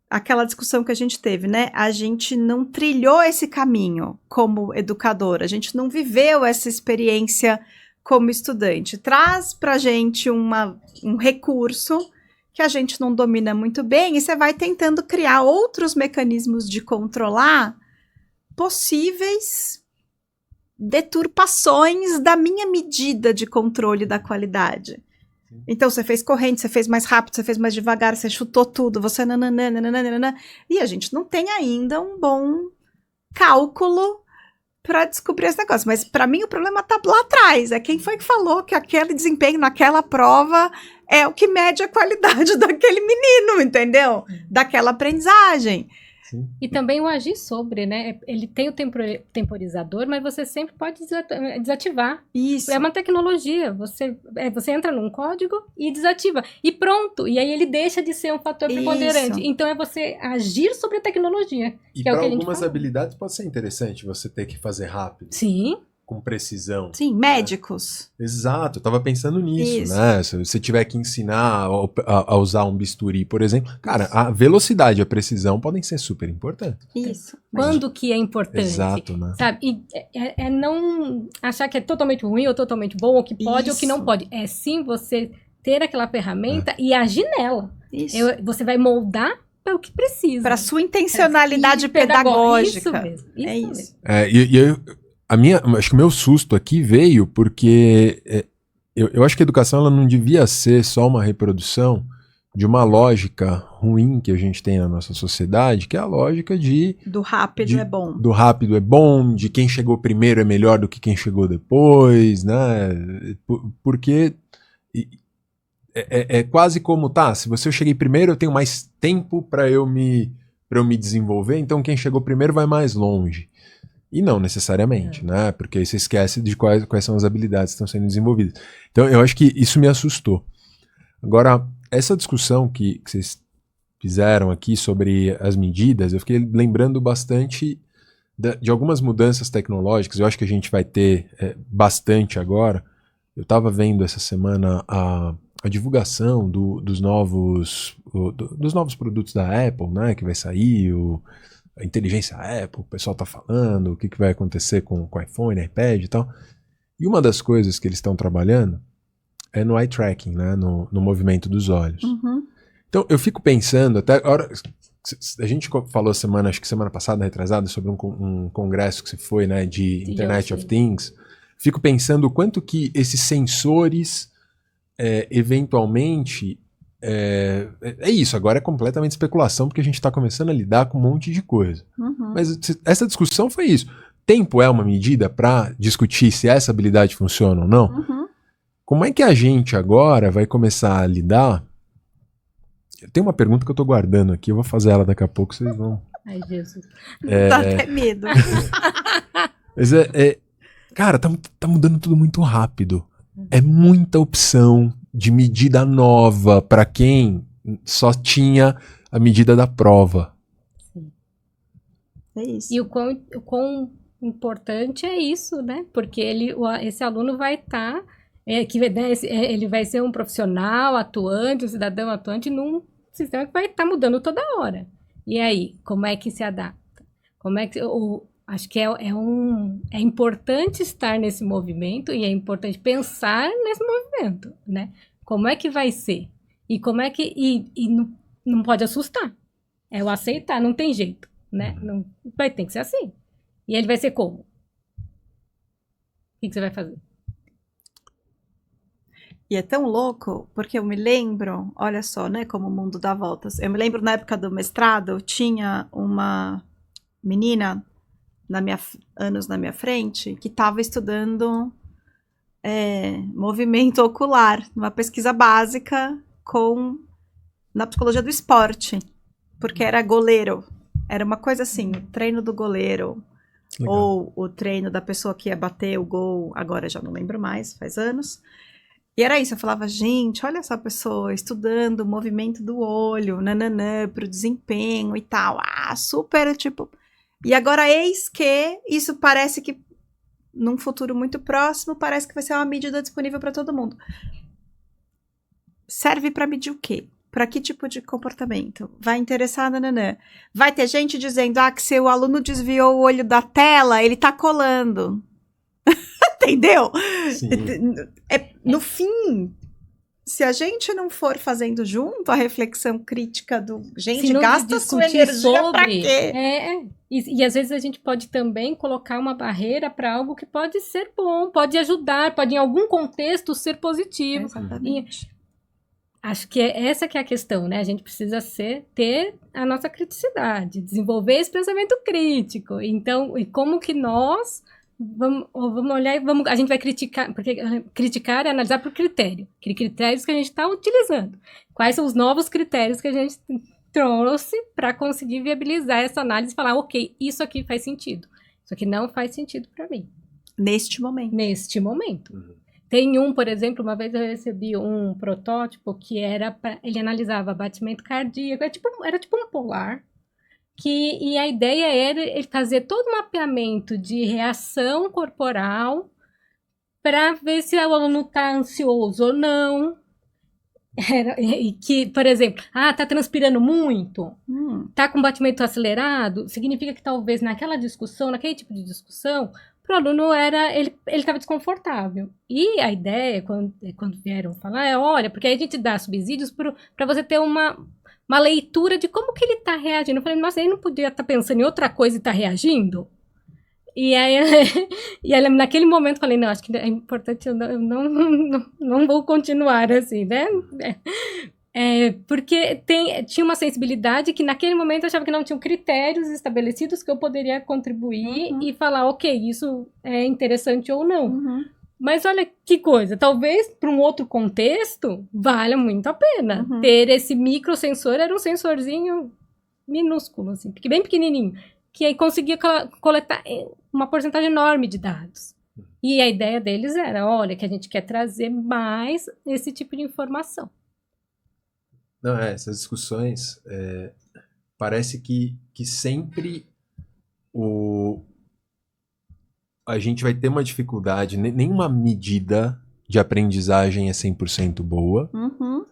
Aquela discussão que a gente teve, né? A gente não trilhou esse caminho como educador, a gente não viveu essa experiência como estudante. Traz pra gente um recurso que a gente não domina muito bem e você vai tentando criar outros mecanismos de controlar possíveis deturpações da minha medida de controle da qualidade. Então, você fez corrente, você fez mais rápido, você fez mais devagar, você chutou tudo, você nananana, e a gente não tem ainda um bom cálculo para descobrir esse negócio. Mas, para mim, o problema tá lá atrás. É quem foi que falou que aquele desempenho naquela prova é o que mede a qualidade daquele menino, entendeu? Daquela aprendizagem. Sim. E também o agir sobre, né? Ele tem o temporizador, mas você sempre pode desativar. Isso. É uma tecnologia. Você entra num código e desativa. E pronto. E aí ele deixa de ser um fator preponderante. Então é você agir sobre a tecnologia. E que é o para que a gente algumas fala. habilidades pode ser interessante você ter que fazer rápido, Sim. com precisão. Sim, médicos. Exato, eu tava pensando nisso, Isso. né? Se você tiver que ensinar a usar um bisturi, por exemplo, cara, a velocidade e a precisão podem ser super importantes. Isso. Quando que é importante? Exato, né? Sabe? E é não achar que é totalmente ruim ou totalmente bom, ou que pode ou que não Isso. pode. É sim você ter aquela ferramenta e agir nela. Isso. Você vai moldar para o que precisa. Para sua intencionalidade pedagógica. Isso mesmo. É Mesmo. isso. Acho que o meu susto aqui veio porque eu acho que a educação ela não devia ser só uma reprodução de uma lógica ruim que a gente tem na nossa sociedade, que é a lógica Do rápido é bom. do rápido é bom, de quem chegou primeiro é melhor do que quem chegou depois, né? Porque é quase como, tá, se eu cheguei primeiro, eu tenho mais tempo para eu me desenvolver, então quem chegou primeiro vai mais longe. E não necessariamente, né? Porque aí você esquece de quais são as habilidades que estão sendo desenvolvidas. Então, eu acho que isso me assustou. Agora, essa discussão que vocês fizeram aqui sobre as medidas, eu fiquei lembrando bastante de algumas mudanças tecnológicas. Eu acho que a gente vai ter bastante agora. Eu estava vendo essa semana a divulgação dos novos produtos da Apple, né? Que vai sair, a inteligência Apple, o pessoal tá falando, o que vai acontecer com o iPhone, iPad e tal. E uma das coisas que eles estão trabalhando é no eye tracking, né? No movimento dos olhos. Uhum. Então, eu fico pensando, até agora, a gente falou acho que semana passada, retrasada, sobre um congresso que se foi, né, de Internet of Things. Fico pensando o quanto que esses sensores, eventualmente... É isso, agora é completamente especulação, porque a gente está começando a lidar com um monte de coisa. Uhum. Mas essa discussão foi isso. Tempo é uma medida para discutir se essa habilidade funciona ou não? Uhum. Como é que a gente agora vai começar a lidar? Tem uma pergunta que eu estou guardando aqui, eu vou fazer ela daqui a pouco, vocês vão... Ai, Jesus. Dá até medo. Mas cara, tá mudando tudo muito rápido. É muita opção de medida nova para quem só tinha a medida da prova. Sim. É isso. E o quão importante é isso, né? Porque esse aluno vai estar... ele vai ser um profissional atuante, um cidadão atuante num sistema que vai estar mudando toda hora. E aí, como é que se adapta? Acho que é importante estar nesse movimento e é importante pensar nesse movimento, né? Como é que vai ser? E como é que... E não pode assustar. É o aceitar, não tem jeito, né? Não, tem que ser assim. E ele vai ser como? O que você vai fazer? E é tão louco, porque eu me lembro, olha só, né, como o mundo dá voltas. Eu me lembro na época do mestrado, tinha uma menina anos na minha frente que estava estudando movimento ocular, uma pesquisa básica na psicologia do esporte, porque era goleiro, era uma coisa assim, o treino do goleiro, Legal. ou o treino da pessoa que ia bater o gol, agora já não lembro mais, faz anos. E era isso, eu falava, gente, olha essa pessoa estudando o movimento do olho, nananã, pro desempenho e tal, super, tipo... E agora eis que isso parece que, num futuro muito próximo, parece que vai ser uma medida disponível para todo mundo. Serve para medir o quê? Para que tipo de comportamento? Vai interessar, nananã. Vai ter gente dizendo, que se o aluno desviou o olho da tela, ele tá colando. Entendeu? Sim. No fim, se a gente não for fazendo junto a reflexão crítica do... Gente, gasta sua energia pra quê? E às vezes a gente pode também colocar uma barreira para algo que pode ser bom, pode ajudar, pode em algum contexto ser positivo. Exatamente. Acho que essa que é a questão, né? A gente precisa ter a nossa criticidade, desenvolver esse pensamento crítico. Então, e como que nós vamos olhar e a gente vai criticar, porque criticar é analisar por critério, que critérios que a gente está utilizando. Quais são os novos critérios que a gente trouxe para conseguir viabilizar essa análise e falar, ok, isso aqui faz sentido. Isso aqui não faz sentido para mim. Neste momento. Uhum. Tem por exemplo, uma vez eu recebi um protótipo que ele analisava batimento cardíaco, era tipo um polar, e a ideia era ele fazer todo um mapeamento de reação corporal para ver se o aluno está ansioso ou não. E que, por exemplo, tá transpirando muito, tá com batimento acelerado, significa que talvez naquele tipo de discussão, pro aluno ele estava desconfortável. E a ideia, quando vieram falar, olha, porque aí a gente dá subsídios para você ter uma leitura de como que ele está reagindo. Eu falei, nossa, ele não podia estar pensando em outra coisa e estar reagindo? E aí, naquele momento, eu falei, não, acho que é importante, eu não vou continuar assim, né? Porque tinha uma sensibilidade que naquele momento eu achava que não tinham critérios estabelecidos que eu poderia contribuir e falar, ok, isso é interessante ou não. Uhum. Mas olha que coisa, talvez para um outro contexto valha muito a pena ter esse microsensor, era um sensorzinho minúsculo, assim, bem pequenininho, que aí conseguia coletar uma porcentagem enorme de dados. E a ideia deles era, olha, que a gente quer trazer mais esse tipo de informação. Não, essas discussões, parece que sempre a gente vai ter uma dificuldade, nenhuma medida de aprendizagem é 100% boa. Uhum.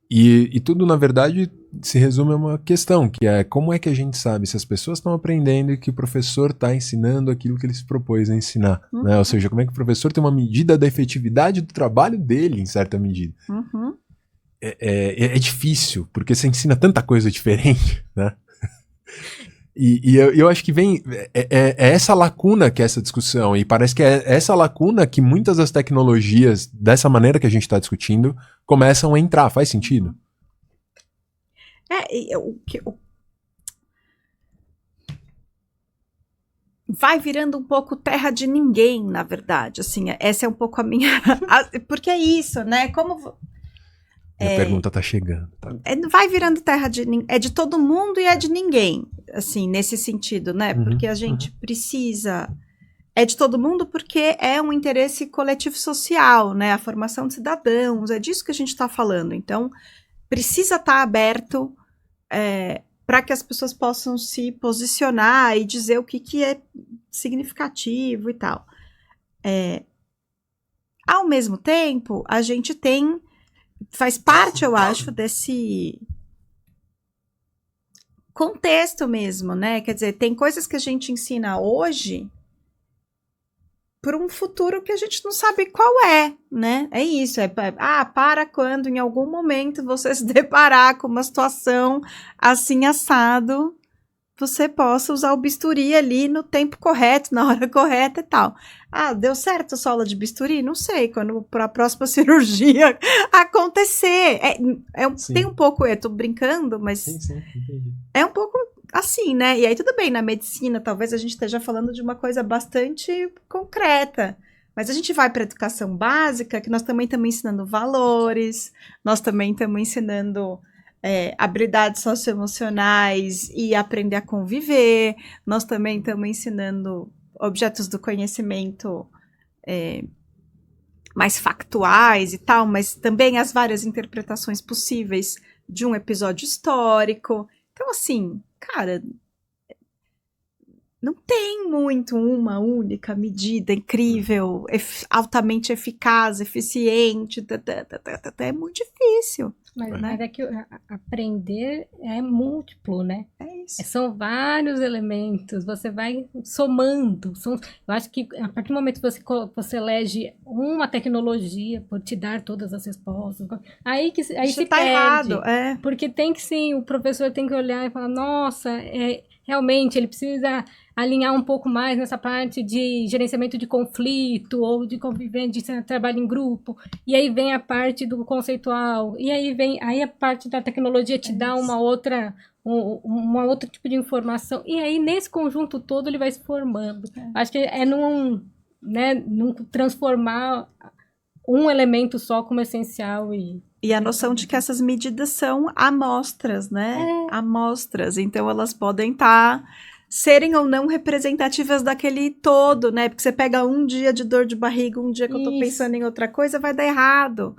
E tudo, na verdade, se resume a uma questão, que é como é que a gente sabe se as pessoas estão aprendendo e que o professor está ensinando aquilo que ele se propôs a ensinar. Né? Ou seja, como é que o professor tem uma medida da efetividade do trabalho dele, em certa medida. Uhum. É difícil, porque você ensina tanta coisa diferente, né? E eu acho que vem... É essa lacuna que é essa discussão, e parece que é essa lacuna que muitas das tecnologias, dessa maneira que a gente está discutindo, começam a entrar. Faz sentido? Vai virando um pouco terra de ninguém, na verdade, assim, essa é um pouco a minha... Porque é isso, né? Como... Minha pergunta tá chegando. Tá? Vai virando terra de todo mundo e é de ninguém, assim, nesse sentido, né? Porque a gente precisa... É de todo mundo porque é um interesse coletivo social, né? A formação de cidadãos, é disso que a gente está falando. Então, precisa estar aberto para que as pessoas possam se posicionar e dizer o que é significativo e tal. Ao mesmo tempo, a gente faz parte, eu acho, desse contexto mesmo, né? Quer dizer, tem coisas que a gente ensina hoje para um futuro que a gente não sabe qual é, né? É isso, para quando em algum momento você se deparar com uma situação assim assado, você possa usar o bisturi ali no tempo correto, na hora correta e tal. Deu certo a sua aula de bisturi? Não sei, quando para a próxima cirurgia acontecer. Tem um pouco, eu tô brincando, mas sim, entendi. É um pouco assim, né? E aí tudo bem, na medicina talvez a gente esteja falando de uma coisa bastante concreta, Mas a gente vai para a educação básica, que nós também estamos ensinando valores, nós também estamos ensinando habilidades socioemocionais e aprender a conviver, nós também estamos ensinando objetos do conhecimento mais factuais e tal, mas também as várias interpretações possíveis de um episódio histórico. Então, assim, cara, não tem muito uma única medida incrível, altamente eficaz, eficiente, é muito difícil. Mas é que aprender é múltiplo, né? É isso. São vários elementos, você vai somando. Eu acho que a partir do momento que você elege uma tecnologia por te dar todas as respostas, aí se tá perde. Errado, Porque tem que sim, o professor tem que olhar e falar, nossa, realmente ele precisa alinhar um pouco mais nessa parte de gerenciamento de conflito ou de convivência, de trabalho em grupo. E aí vem a parte do conceitual. E aí a parte da tecnologia te dá uma outra outro tipo de informação. E aí, nesse conjunto todo, ele vai se formando. Acho que não transformar um elemento só como essencial. E a noção de que essas medidas são amostras, né? Amostras. Então, elas podem serem ou não representativas daquele todo, né? Porque você pega um dia de dor de barriga, um dia que eu tô pensando em outra coisa, vai dar errado.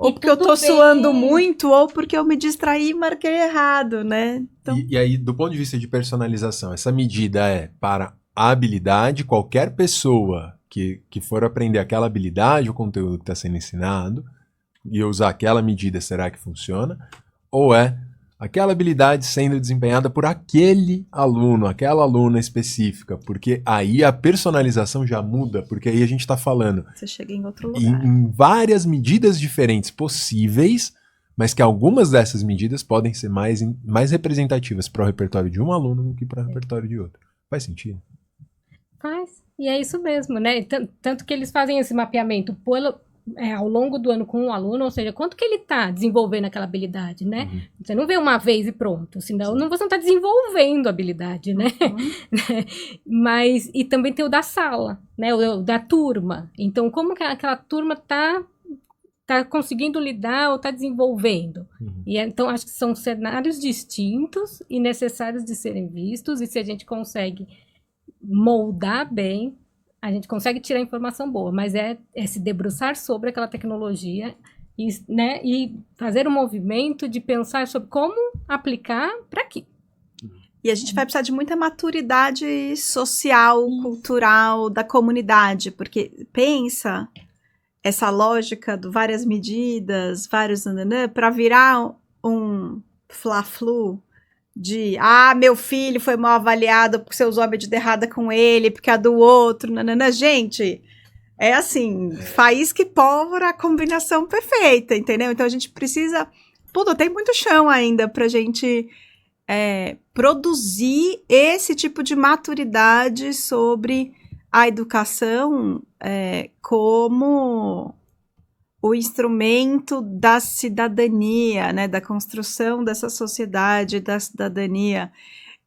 Ou porque eu tô suando muito, ou porque eu me distraí e marquei errado, né? Então... E aí, do ponto de vista de personalização, essa medida é para a habilidade, qualquer pessoa que for aprender aquela habilidade, o conteúdo que está sendo ensinado, e usar aquela medida, será que funciona? Ou é aquela habilidade sendo desempenhada por aquele aluno, aquela aluna específica, porque aí a personalização já muda, porque aí a gente está falando você chega em outro lugar. Em várias medidas diferentes possíveis, mas que algumas dessas medidas podem ser mais representativas para o repertório de um aluno do que para o repertório de outro. Faz sentido? Faz. E é isso mesmo, né? Tanto que eles fazem esse mapeamento ao longo do ano com o aluno, ou seja, quanto que ele está desenvolvendo aquela habilidade, né? Uhum. Você não vê uma vez e pronto, senão você não está desenvolvendo a habilidade, né? Mas, e também tem o da sala, né? O da turma. Então, como que aquela turma está conseguindo lidar ou está desenvolvendo? E então, acho que são cenários distintos e necessários de serem vistos, e se a gente consegue moldar bem, a gente consegue tirar informação boa, mas é se debruçar sobre aquela tecnologia e fazer um movimento de pensar sobre como aplicar para quê. E a gente vai precisar de muita maturidade social, cultural, da comunidade, porque pensa essa lógica de várias medidas, vários para virar um fla-flu de, meu filho foi mal avaliado porque você usou a medida errada com ele, porque a do outro, nanana. Gente, é assim, faísca e pólvora, a combinação perfeita, entendeu? Então a gente precisa, tem muito chão ainda pra gente produzir esse tipo de maturidade sobre a educação como o instrumento da cidadania, né, da construção dessa sociedade, da cidadania,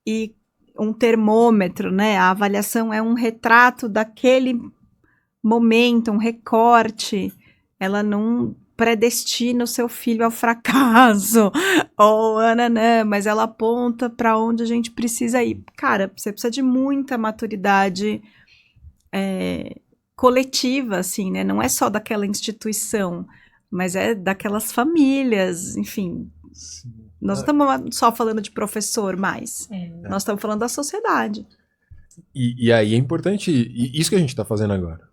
e um termômetro, né, a avaliação é um retrato daquele momento, um recorte, ela não predestina o seu filho ao fracasso, ou mas ela aponta para onde a gente precisa ir. Cara, você precisa de muita maturidade coletiva, assim, né? Não é só daquela instituição, mas é daquelas famílias, enfim. Sim. Nós não estamos só falando de professor mais. Nós estamos falando da sociedade. E aí é importante, isso que a gente está fazendo agora,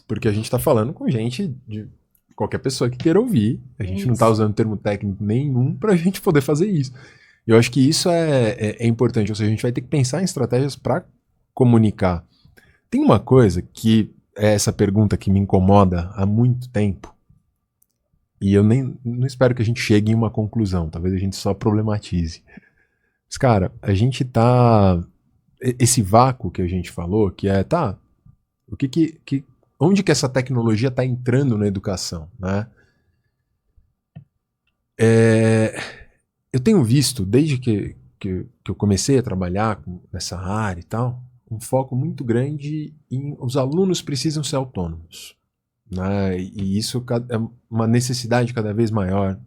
porque a gente está falando com gente de qualquer pessoa que queira ouvir, a gente não está usando termo técnico nenhum para a gente poder fazer isso. Eu acho que isso é importante, ou seja, a gente vai ter que pensar em estratégias para comunicar. Tem uma coisa que é essa pergunta que me incomoda há muito tempo, e eu não espero que a gente chegue em uma conclusão, talvez a gente só problematize. Mas, cara, a gente tá... Esse vácuo que a gente falou, que onde que essa tecnologia está entrando na educação, né? Eu tenho visto, desde que eu comecei a trabalhar nessa área e tal, um foco muito grande em os alunos precisam ser autônomos, né? E isso é uma necessidade cada vez maior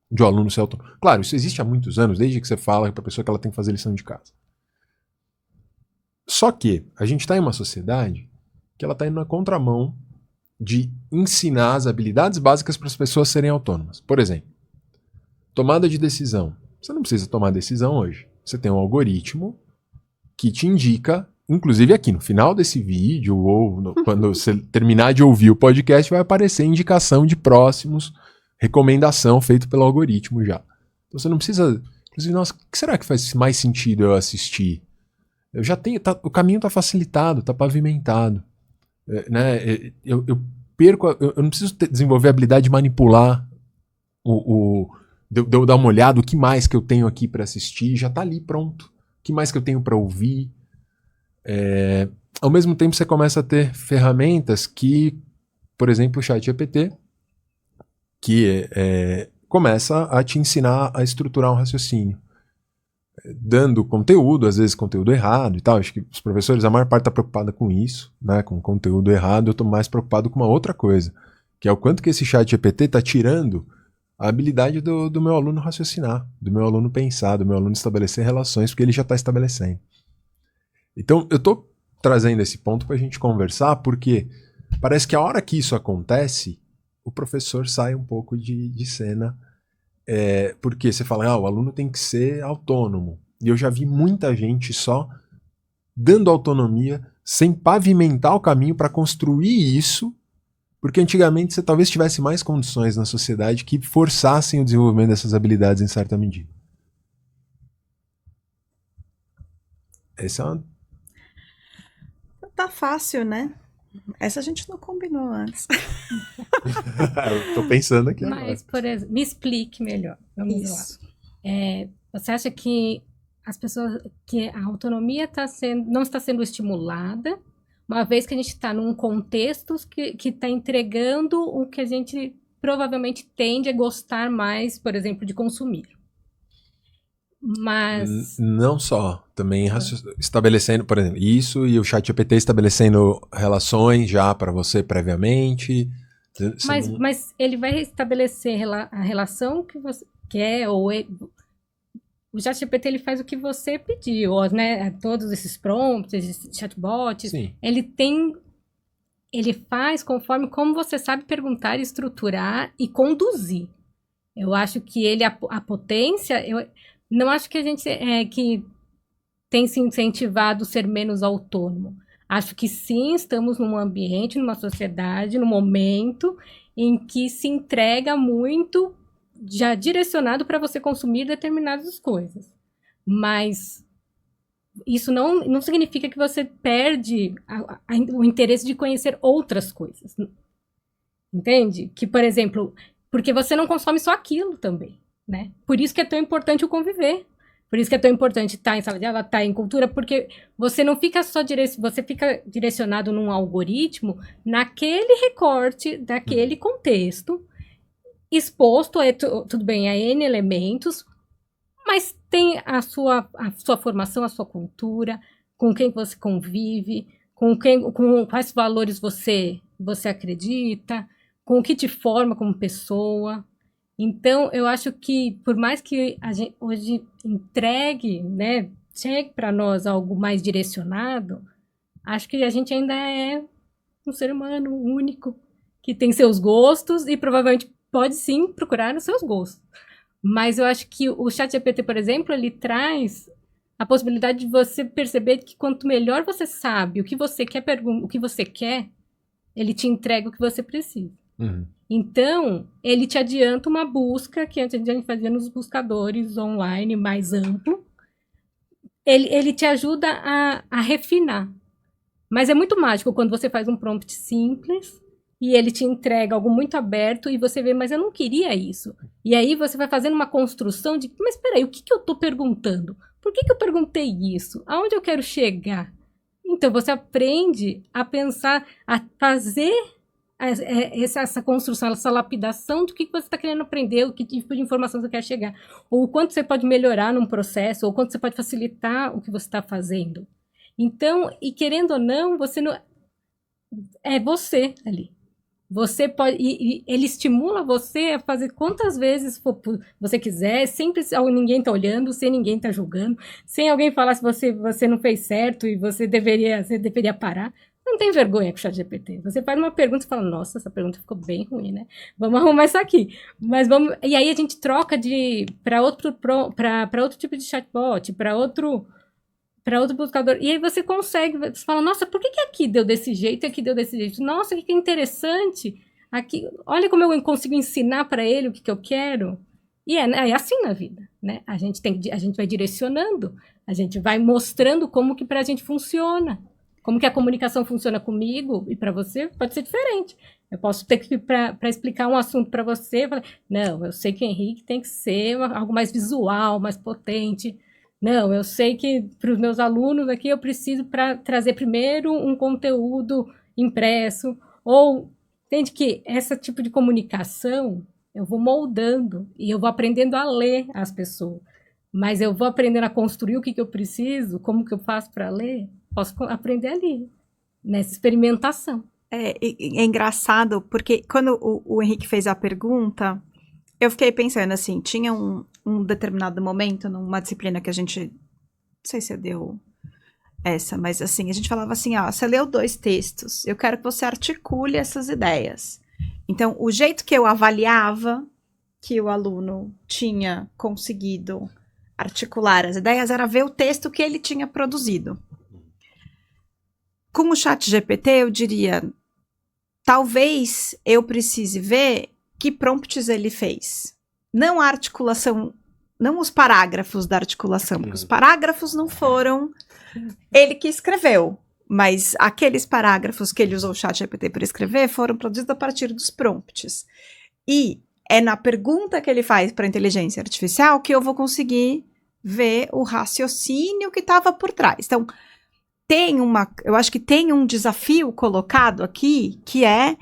de um aluno ser autônomo. Claro, isso existe há muitos anos, desde que você fala para a pessoa que ela tem que fazer lição de casa. Só que a gente está em uma sociedade que ela está indo na contramão de ensinar as habilidades básicas para as pessoas serem autônomas. Por exemplo, tomada de decisão. Você não precisa tomar decisão hoje. Você tem um algoritmo que te indica, inclusive aqui no final desse vídeo, ou quando você terminar de ouvir o podcast, vai aparecer indicação de próximos, recomendação feita pelo algoritmo já. Então você não precisa... Inclusive, nossa, o que será que faz mais sentido eu assistir? Eu já tenho... o caminho está facilitado, está pavimentado. Né? Eu não preciso desenvolver a habilidade de manipular de eu dar uma olhada, o que mais que eu tenho aqui para assistir, já está ali pronto. O que mais que eu tenho para ouvir? Ao mesmo tempo, você começa a ter ferramentas que, por exemplo, o ChatGPT, que começa a te ensinar a estruturar um raciocínio, dando conteúdo, às vezes conteúdo errado e tal. Acho que os professores, a maior parte está preocupada com isso, né, com conteúdo errado. Eu estou mais preocupado com uma outra coisa, que é o quanto que esse ChatGPT está tirando a habilidade do meu aluno raciocinar, do meu aluno pensar, do meu aluno estabelecer relações, porque ele já está estabelecendo. Então, eu estou trazendo esse ponto para a gente conversar, porque parece que a hora que isso acontece, o professor sai um pouco de cena, porque você fala, o aluno tem que ser autônomo. E eu já vi muita gente só dando autonomia, sem pavimentar o caminho para construir isso, porque antigamente você talvez tivesse mais condições na sociedade que forçassem o desenvolvimento dessas habilidades em certa medida. Essa é uma... Tá fácil, né? Essa a gente não combinou antes. Eu tô pensando aqui agora. Mas, por exemplo, me explique melhor. Vamos lá. Você acha que as pessoas, que a autonomia não está sendo estimulada, uma vez que a gente está num contexto que está entregando o que a gente provavelmente tende a gostar mais, por exemplo, de consumir. Mas... Não só, também estabelecendo, por exemplo, isso e o ChatGPT estabelecendo relações já para você previamente. Mas ele vai estabelecer a relação que você quer, ou o ChatGPT ele faz o que você pediu, né? Todos esses prompts, esses chatbots, Sim. ele faz conforme como você sabe perguntar, estruturar e conduzir. Eu acho que a potência, eu não acho que a gente que tem se incentivado a ser menos autônomo. Acho que sim, estamos num ambiente, numa sociedade, num momento em que se entrega muito já direcionado para você consumir determinadas coisas. Mas isso não significa que você perde o interesse de conhecer outras coisas. Entende? Que, por exemplo, porque você não consome só aquilo também, né? Por isso que é tão importante o conviver. Por isso que é tão importante estar em sala de aula, estar em cultura, porque você não fica você fica direcionado num algoritmo naquele recorte, daquele contexto, exposto, tudo bem, a N elementos, mas tem a sua formação, a sua cultura, com quem você convive, com quais valores você acredita, com o que te forma como pessoa. Então, eu acho que, por mais que a gente hoje entregue, né, chegue para nós algo mais direcionado, acho que a gente ainda é um ser humano único, que tem seus gostos e provavelmente pode sim procurar os seus gostos. Mas eu acho que o ChatGPT, por exemplo, ele traz a possibilidade de você perceber que quanto melhor você sabe o que você quer, ele te entrega o que você precisa. Uhum. Então, ele te adianta uma busca que antes a gente fazia nos buscadores online mais amplo. Ele te ajuda a refinar. Mas é muito mágico quando você faz um prompt simples e ele te entrega algo muito aberto e você vê, mas eu não queria isso. E aí você vai fazendo uma construção de, mas peraí, o que eu estou perguntando? Por que eu perguntei isso? Aonde eu quero chegar? Então, você aprende a pensar, a fazer essa construção, essa lapidação do que você está querendo aprender, o que tipo de informação você quer chegar, ou o quanto você pode melhorar num processo, ou o quanto você pode facilitar o que você está fazendo. Então, e querendo ou não, você não... É você ali. Você pode... E ele estimula você a fazer quantas vezes você quiser, sempre ninguém tá olhando, sem ninguém tá julgando, sem alguém falar se você não fez certo e você deveria parar. Não tem vergonha com o ChatGPT. Você faz uma pergunta e fala, nossa, essa pergunta ficou bem ruim, né? Vamos arrumar isso aqui. Mas vamos... E aí a gente troca para outro tipo de chatbot, para outro buscador. E aí você consegue, você fala, nossa, por que aqui deu desse jeito e aqui deu desse jeito? Nossa, que interessante. Aqui, olha como eu consigo ensinar para ele o que eu quero. E é assim na vida, né? A gente vai direcionando, a gente vai mostrando como que pra gente funciona. Como que a comunicação funciona comigo e para você pode ser diferente. Eu posso ter que, para explicar um assunto para você, falar, não, eu sei que o Henrique tem que ser algo mais visual, mais potente. Não, eu sei que para os meus alunos aqui eu preciso trazer primeiro um conteúdo impresso. Ou, entende que esse tipo de comunicação eu vou moldando e eu vou aprendendo a ler as pessoas. Mas eu vou aprendendo a construir o que eu preciso, como que eu faço para ler. Posso aprender ali, nessa experimentação. É engraçado, porque quando o Henrique fez a pergunta, eu fiquei pensando assim, tinha um determinado momento, numa disciplina que a gente, não sei se eu deu essa, mas assim, a gente falava assim, ó, você leu 2 textos, eu quero que você articule essas ideias. Então, o jeito que eu avaliava que o aluno tinha conseguido articular as ideias era ver o texto que ele tinha produzido. Com o ChatGPT, eu diria, talvez eu precise ver que prompts ele fez. Não a articulação, não os parágrafos da articulação, porque os parágrafos não foram ele que escreveu, mas aqueles parágrafos que ele usou o ChatGPT para escrever foram produzidos a partir dos prompts. E é na pergunta que ele faz para a inteligência artificial que eu vou conseguir ver o raciocínio que estava por trás. Então, eu acho que tem um desafio colocado aqui, que é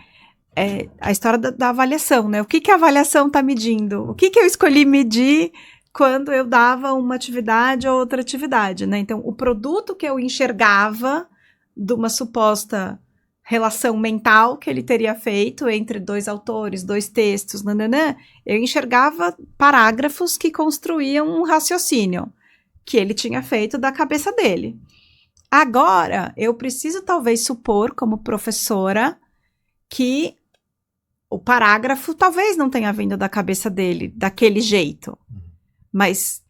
a história da avaliação, né? O que a avaliação está medindo? O que eu escolhi medir quando eu dava uma atividade ou outra atividade, né? Então, o produto que eu enxergava de uma suposta relação mental que ele teria feito entre 2 autores, 2 textos, nananã, eu enxergava parágrafos que construíam um raciocínio que ele tinha feito da cabeça dele. Agora, eu preciso talvez supor, como professora, que o parágrafo talvez não tenha vindo da cabeça dele, daquele jeito. Mas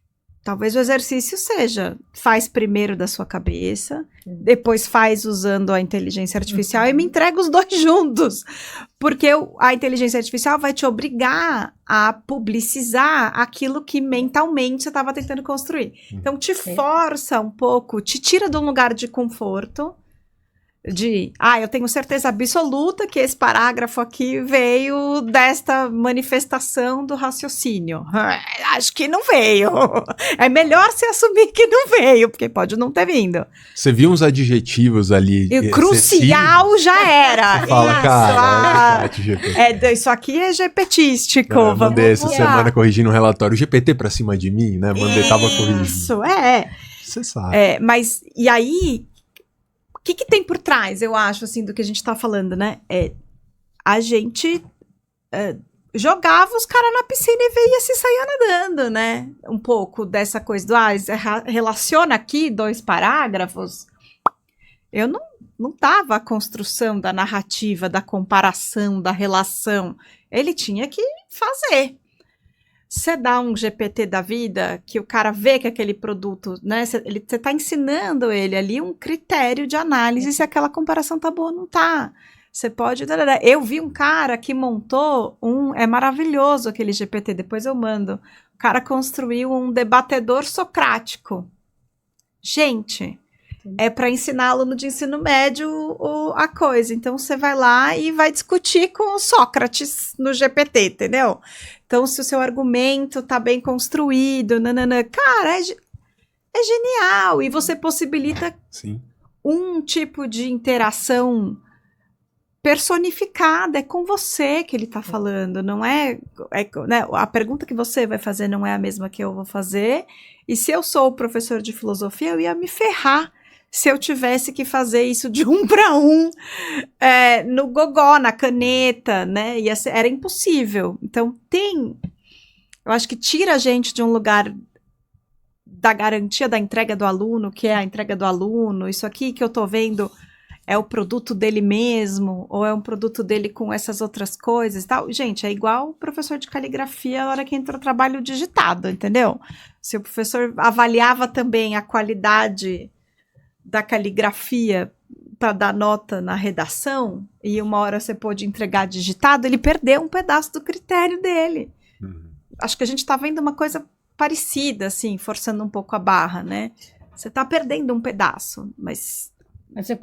talvez o exercício seja, faz primeiro da sua cabeça, depois faz usando a inteligência artificial e me entrega os 2 juntos. Porque a inteligência artificial vai te obrigar a publicizar aquilo que mentalmente você estava tentando construir. Então, te força um pouco, te tira de um lugar de conforto, eu tenho certeza absoluta que esse parágrafo aqui veio desta manifestação do raciocínio. Acho que não veio. É melhor você assumir que não veio, porque pode não ter vindo. Você viu uns adjetivos ali. Crucial já era. Você fala, cara, isso aqui é GPTístico. Eu mandei essa semana corrigindo um relatório. O GPT pra cima de mim, né? Tava corrigindo. Isso, Você sabe. Mas, e aí... O que tem por trás, eu acho, assim, do que a gente tá falando, né? A gente jogava os caras na piscina e veia se sair nadando, né? Um pouco dessa coisa do, relaciona aqui 2 parágrafos. Eu não tava a construção da narrativa, da comparação, da relação. Ele tinha que fazer. Você dá um GPT da vida, que o cara vê que aquele produto, né? Você tá ensinando ele ali um critério de análise se aquela comparação tá boa ou não tá. Você pode... Eu vi um cara que montou é maravilhoso aquele GPT, depois eu mando. O cara construiu um debatedor socrático. Gente, é para ensinar aluno de ensino médio a coisa. Então, você vai lá e vai discutir com o Sócrates no GPT, entendeu? Então, se o seu argumento tá bem construído, cara, é genial. E você possibilita um tipo de interação personificada. É com você que ele tá falando, não né? A pergunta que você vai fazer não é a mesma que eu vou fazer. E se eu sou o professor de filosofia, eu ia me ferrar se eu tivesse que fazer isso de 1 para 1 no gogó, na caneta, né? Era impossível. Então, eu acho que tira a gente de um lugar da garantia da entrega do aluno, que é a entrega do aluno, isso aqui que eu tô vendo é o produto dele mesmo, ou é um produto dele com essas outras coisas e tal. Gente, é igual o professor de caligrafia na hora que entra o trabalho digitado, entendeu? Se o professor avaliava também a qualidade da caligrafia para dar nota na redação, e uma hora você pôde entregar digitado, ele perdeu um pedaço do critério dele. Acho que a gente está vendo uma coisa parecida, assim, forçando um pouco a barra, né? Você está perdendo um pedaço, mas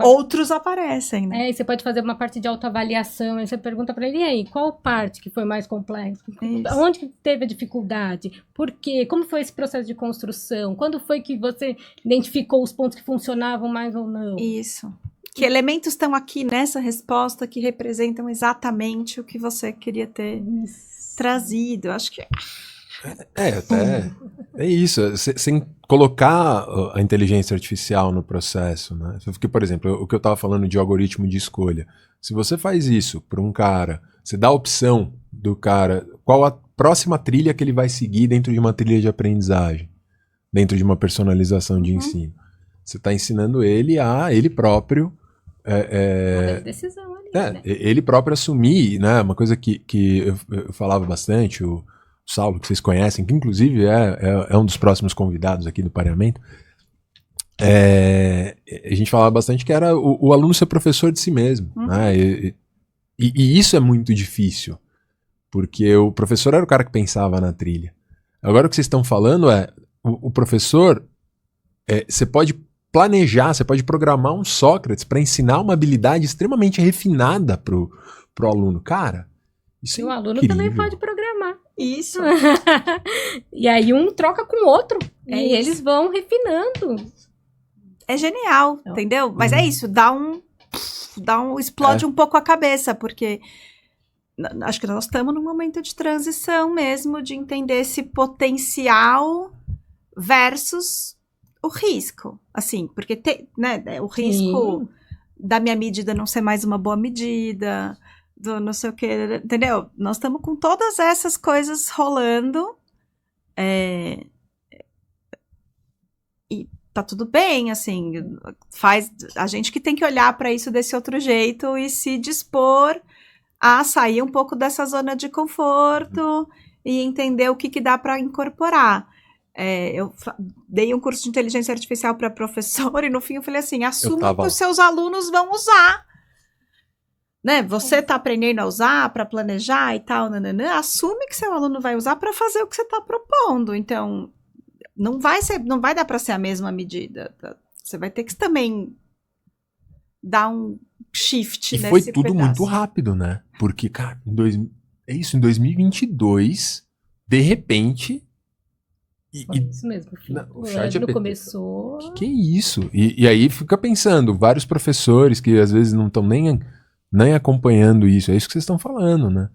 outros aparecem, né? E você pode fazer uma parte de autoavaliação, aí você pergunta para ele, e aí, qual parte que foi mais complexa? Isso. Onde que teve a dificuldade? Por quê? Como foi esse processo de construção? Quando foi que você identificou os pontos que funcionavam mais ou não? Isso. Que elementos estão aqui nessa resposta que representam exatamente o que você queria ter trazido? Eu acho que... É isso, sem colocar a inteligência artificial no processo, né? Porque, por exemplo, o que eu estava falando de algoritmo de escolha, se você faz isso para um cara, você dá a opção do cara, qual a próxima trilha que ele vai seguir dentro de uma trilha de aprendizagem, dentro de uma personalização de ensino. Você está ensinando ele a ele próprio... Uma decisão ali, né? Ele próprio assumir, né? Uma coisa que eu falava bastante, o Saulo, que vocês conhecem, que inclusive é um dos próximos convidados aqui do Pareamento, a gente falava bastante que era o aluno ser professor de si mesmo, né? E isso é muito difícil, porque o professor era o cara que pensava na trilha. Agora o que vocês estão falando o professor, você pode planejar, você pode programar um Sócrates para ensinar uma habilidade extremamente refinada pro aluno. Cara, isso é o aluno incrível. também pode programar. Isso. E aí um troca com o outro. E eles vão refinando. É genial, entendeu? Mas é isso, explode um pouco a cabeça, porque acho que nós estamos num momento de transição mesmo, de entender esse potencial versus o risco, assim, porque o risco da minha medida não ser mais uma boa medida, do não sei o que, entendeu? Nós estamos com todas essas coisas rolando, e tá tudo bem, assim, a gente que tem que olhar para isso desse outro jeito e se dispor a sair um pouco dessa zona de conforto e entender o que dá para incorporar. Eu dei um curso de inteligência artificial para professor e no fim eu falei assim, assuma que os seus alunos vão usar, né? Você está aprendendo a usar para planejar e tal, assume que seu aluno vai usar para fazer o que você está propondo. Então não vai dar para ser a mesma medida, tá? Você vai ter que também dar um shift nesse foi tudo pedaço. muito rápido, né? Porque, cara, em 2022, de repente... Isso mesmo, filho. O chat não começou... Que é isso? E aí fica pensando, vários professores que às vezes não estão nem acompanhando isso, é isso que vocês estão falando, né?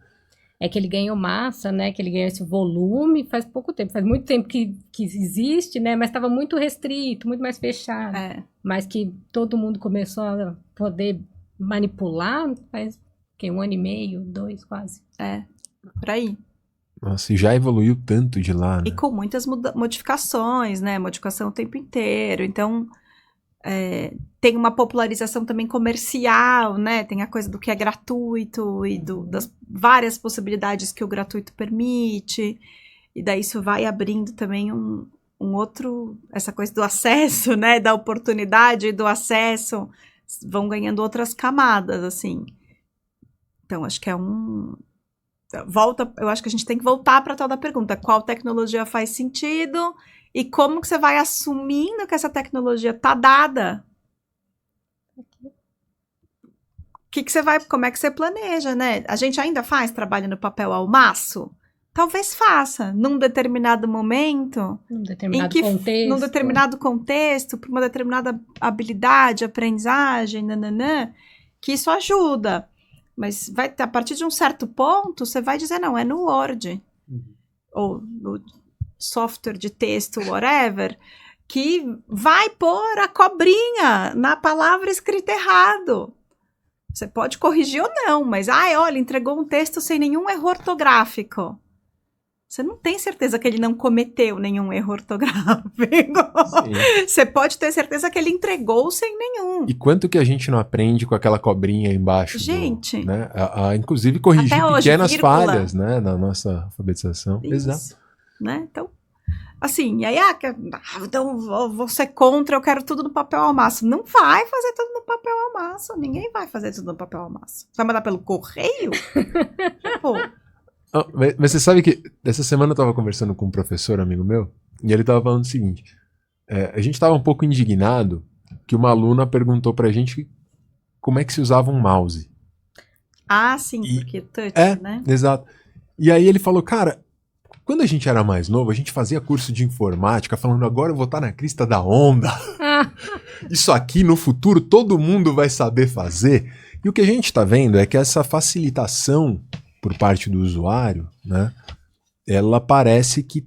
É que ele ganhou massa, né? Que ele ganhou esse volume faz pouco tempo. Faz muito tempo que existe, né? Mas estava muito restrito, muito mais fechado. Mas que todo mundo começou a poder manipular faz 1 ano e meio, 2 quase. Por aí. Nossa, e já evoluiu tanto de lá, né? E com muitas modificações, né? Modificação o tempo inteiro. Então, tem uma popularização também comercial, né? Tem a coisa do que é gratuito e das várias possibilidades que o gratuito permite. E daí isso vai abrindo também um outro... Essa coisa do acesso, né? Da oportunidade e do acesso vão ganhando outras camadas, assim. Então, acho que eu acho que a gente tem que voltar para a tal da pergunta, qual tecnologia faz sentido e como que você vai assumindo que essa tecnologia está dada. Como é que você planeja, né? A gente ainda faz trabalho no papel ao maço? Talvez faça, num determinado momento, num determinado contexto, para uma determinada habilidade, aprendizagem, que isso ajuda. Mas a partir de um certo ponto, você vai dizer, não, é no Word, ou no software de texto, whatever, que vai pôr a cobrinha na palavra escrita errado. Você pode corrigir ou não, mas, olha, entregou um texto sem nenhum erro ortográfico. Você não tem certeza que ele não cometeu nenhum erro ortográfico. Sim. Você pode ter certeza que ele entregou sem nenhum. E quanto que a gente não aprende com aquela cobrinha embaixo? Gente. Né? Inclusive corrigir pequenas falhas, né, na nossa alfabetização. Isso. Exato. Né? Então, assim, aí, então vou ser contra, eu quero tudo no papel ao maço. Não vai fazer tudo no papel ao maço. Ninguém vai fazer tudo no papel ao maço. Você vai mandar pelo correio? Tipo... Mas você sabe que essa semana eu tava conversando com um professor, amigo meu, e ele tava falando o seguinte, a gente tava um pouco indignado que uma aluna perguntou pra gente como é que se usava um mouse. Sim, porque touch, né? Exato. E aí ele falou, cara, quando a gente era mais novo, a gente fazia curso de informática falando, agora eu vou estar na crista da onda. Isso aqui no futuro todo mundo vai saber fazer. E o que a gente tá vendo é que essa facilitação por parte do usuário, né, ela parece que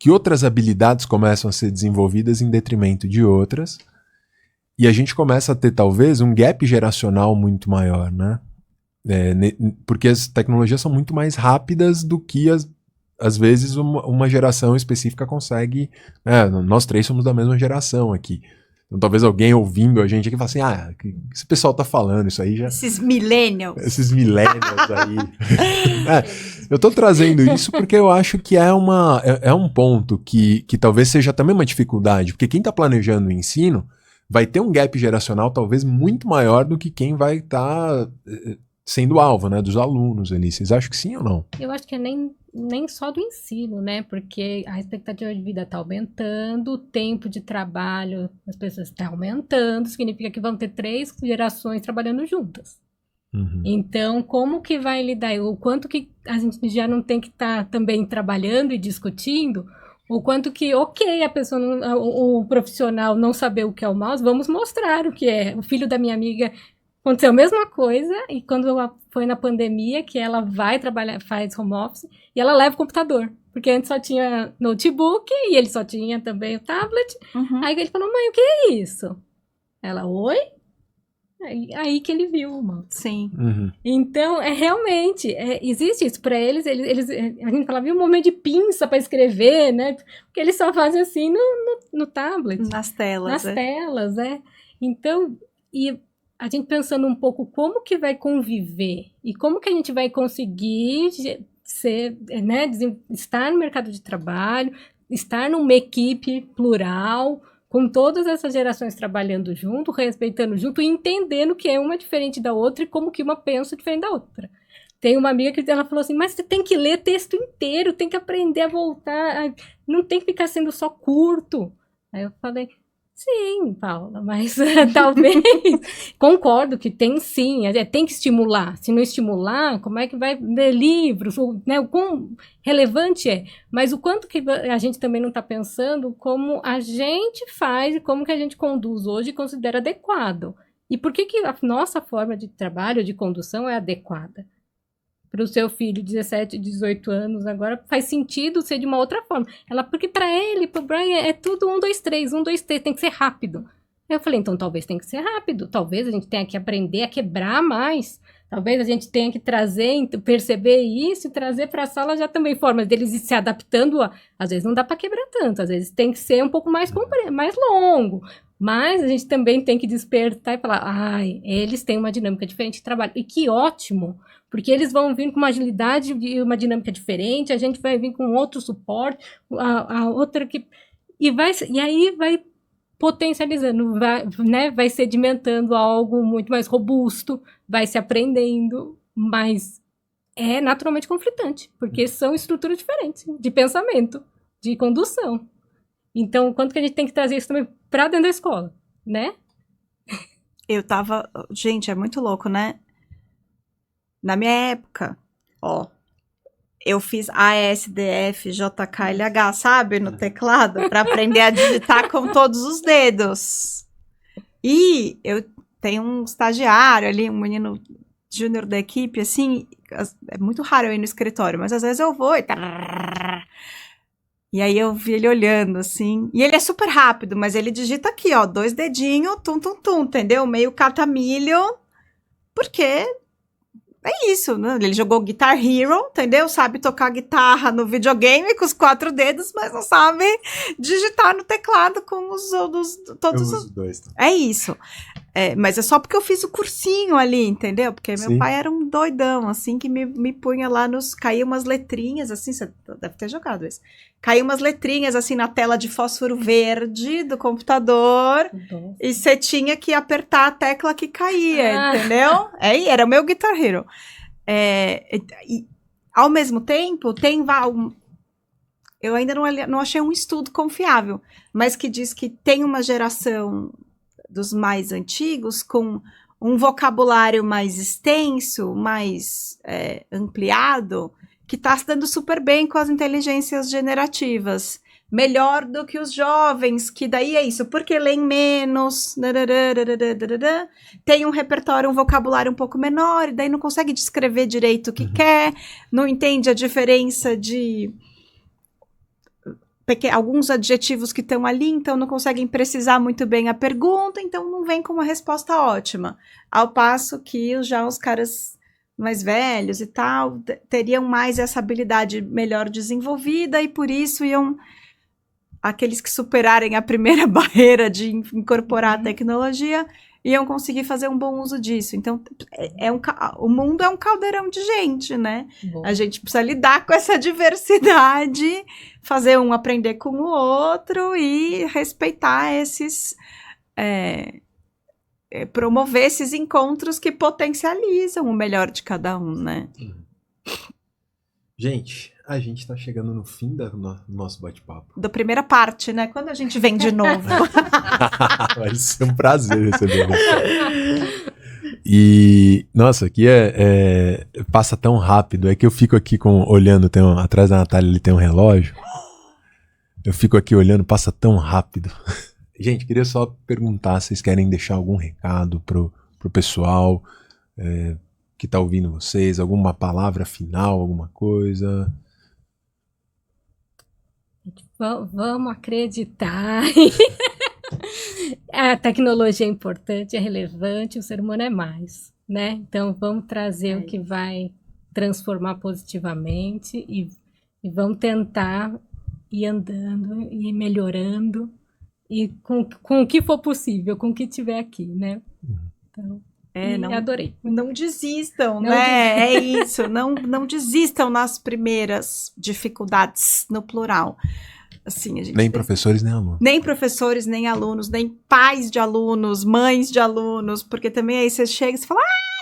outras habilidades começam a ser desenvolvidas em detrimento de outras, e a gente começa a ter talvez um gap geracional muito maior, né? Porque as tecnologias são muito mais rápidas do que às vezes uma geração específica consegue. Nós três somos da mesma geração aqui. Então, talvez alguém ouvindo a gente aqui fale assim, o que esse pessoal tá falando? Isso aí já... Esses millennials aí. Eu tô trazendo isso porque eu acho que é um ponto que talvez seja também uma dificuldade, porque quem tá planejando o ensino vai ter um gap geracional talvez muito maior do que quem vai estar sendo alvo, né, dos alunos ali. Vocês acham que sim ou não? Eu acho que é nem só do ensino, né? Porque a expectativa de vida está aumentando, o tempo de trabalho das pessoas está aumentando, significa que vão ter 3 gerações trabalhando juntas. Uhum. Então, como que vai lidar? O quanto que a gente já não tem que estar também trabalhando e discutindo, o quanto que, a pessoa, o profissional não saber o que é o mouse, vamos mostrar o que é. O filho da minha amiga aconteceu a mesma coisa, e quando foi na pandemia, que ela vai trabalhar, faz home office, e ela leva o computador. Porque antes só tinha notebook, e ele só tinha também o tablet. Uhum. Aí ele falou, mãe, o que é isso? Ela, oi? Aí que ele viu, mano. Sim. Uhum. Então, realmente, existe isso. Para eles, a gente falava, viu um momento de pinça para escrever, né? Porque eles só fazem assim no tablet. Nas telas. Nas telas, Então, e a gente pensando um pouco como que vai conviver e como que a gente vai conseguir ser, né, estar no mercado de trabalho, estar numa equipe plural, com todas essas gerações trabalhando junto, respeitando junto e entendendo que é uma diferente da outra e como que uma pensa diferente da outra. Tem uma amiga que ela falou assim, mas você tem que ler texto inteiro, tem que aprender a voltar, não tem que ficar sendo só curto. Aí eu falei, sim, Paula, mas talvez... Concordo que tem sim, tem que estimular. Se não estimular, como é que vai ler livros? Né, o quão relevante é. Mas o quanto que a gente também não está pensando como a gente faz e como que a gente conduz hoje e considera adequado. E por que a nossa forma de trabalho, de condução é adequada? Para o seu filho, 17, 18 anos, agora faz sentido ser de uma outra forma. Porque para ele, para o Brian, é tudo 1, 2, 3, 1, 2, 3, tem que ser rápido. Eu falei, então talvez tenha que ser rápido, talvez a gente tenha que aprender a quebrar mais, talvez a gente tenha que trazer, perceber isso e trazer para a sala já também formas deles ir se adaptando. Às vezes não dá para quebrar tanto, às vezes tem que ser um pouco mais longo. Mas a gente também tem que despertar e falar, eles têm uma dinâmica diferente de trabalho. E que ótimo, porque eles vão vir com uma agilidade e uma dinâmica diferente, a gente vai vir com outro suporte, a outra que... E aí vai potencializando, vai sedimentando algo muito mais robusto, vai se aprendendo, mas é naturalmente conflitante, porque são estruturas diferentes de pensamento, de condução. Então, quanto que a gente tem que trazer isso também para dentro da escola, né? Gente, é muito louco, né? Na minha época, eu fiz ASDF, JKLH, sabe? No teclado, para aprender a digitar com todos os dedos. E eu tenho um estagiário ali, um menino júnior da equipe, assim, é muito raro eu ir no escritório, mas às vezes eu vou E aí eu vi ele olhando, assim. E ele é super rápido, mas ele digita aqui, ó, 2 dedinhos, tum, tum, tum, entendeu? Meio catamilho, porque é isso, né? Ele jogou Guitar Hero, entendeu? Sabe tocar guitarra no videogame com os 4 dedos, mas não sabe digitar no teclado com todos os dois. Tá? É isso. Mas é só porque eu fiz o cursinho ali, entendeu? Porque meu Sim. pai era um doidão, assim, que me punha lá caía umas letrinhas, assim, você deve ter jogado isso. Caía umas letrinhas, assim, na tela de fósforo verde do computador, e você tinha que apertar a tecla que caía, entendeu? Era o meu Guitar Hero. E, ao mesmo tempo, eu ainda não achei um estudo confiável, mas que diz que tem uma geração dos mais antigos, com um vocabulário mais extenso, mais ampliado, que está se dando super bem com as inteligências generativas. Melhor do que os jovens, que daí é isso, porque leem menos, tem um repertório, um vocabulário um pouco menor, e daí não consegue descrever direito o que quer, não entende a diferença de alguns adjetivos que estão ali, então não conseguem precisar muito bem a pergunta, então não vem com uma resposta ótima. Ao passo que já os caras mais velhos e tal teriam mais essa habilidade melhor desenvolvida e por isso aqueles que superarem a primeira barreira de incorporar a tecnologia iam conseguir fazer um bom uso disso. Então, o mundo é um caldeirão de gente, né? Bom. A gente precisa lidar com essa diversidade, fazer um aprender com o outro e respeitar promover esses encontros que potencializam o melhor de cada um, né? Gente, a gente tá chegando no fim do nosso bate-papo. Da primeira parte, né? Quando a gente vem de novo. Vai ser um prazer receber você. E, nossa, aqui passa tão rápido. É que eu fico aqui olhando, atrás da Natália ali tem um relógio. Eu fico aqui olhando, passa tão rápido. Gente, queria só perguntar se vocês querem deixar algum recado pro pessoal que tá ouvindo vocês, alguma palavra final, alguma coisa. Vamos acreditar. A tecnologia é importante, é relevante, o ser humano é mais, né? Então vamos trazer o que vai transformar positivamente e vamos tentar ir andando e melhorando e com o que for possível, com o que tiver aqui, né? Então, adorei. Não desistam, né? É isso, não desistam nas primeiras dificuldades, no plural. Assim, a gente nem professores, nem alunos. Nem professores, nem alunos, nem pais de alunos, mães de alunos, porque também aí você chega e você fala,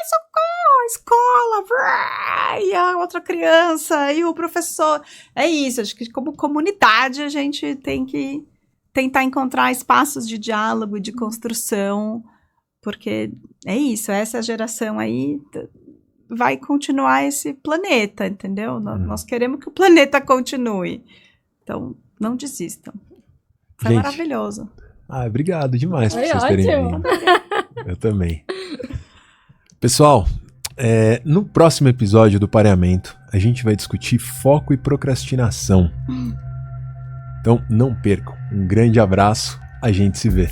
socorro, escola, e a outra criança, e o professor. É isso, acho que como comunidade a gente tem que tentar encontrar espaços de diálogo e de construção, porque é isso, essa geração aí vai continuar esse planeta, entendeu? Nós queremos que o planeta continue. Então, não desistam. Foi maravilhoso. Obrigado demais por vocês terem vindo. Eu também. Pessoal, no próximo episódio do Pareamento, a gente vai discutir foco e procrastinação. Então, não percam. Um grande abraço. A gente se vê.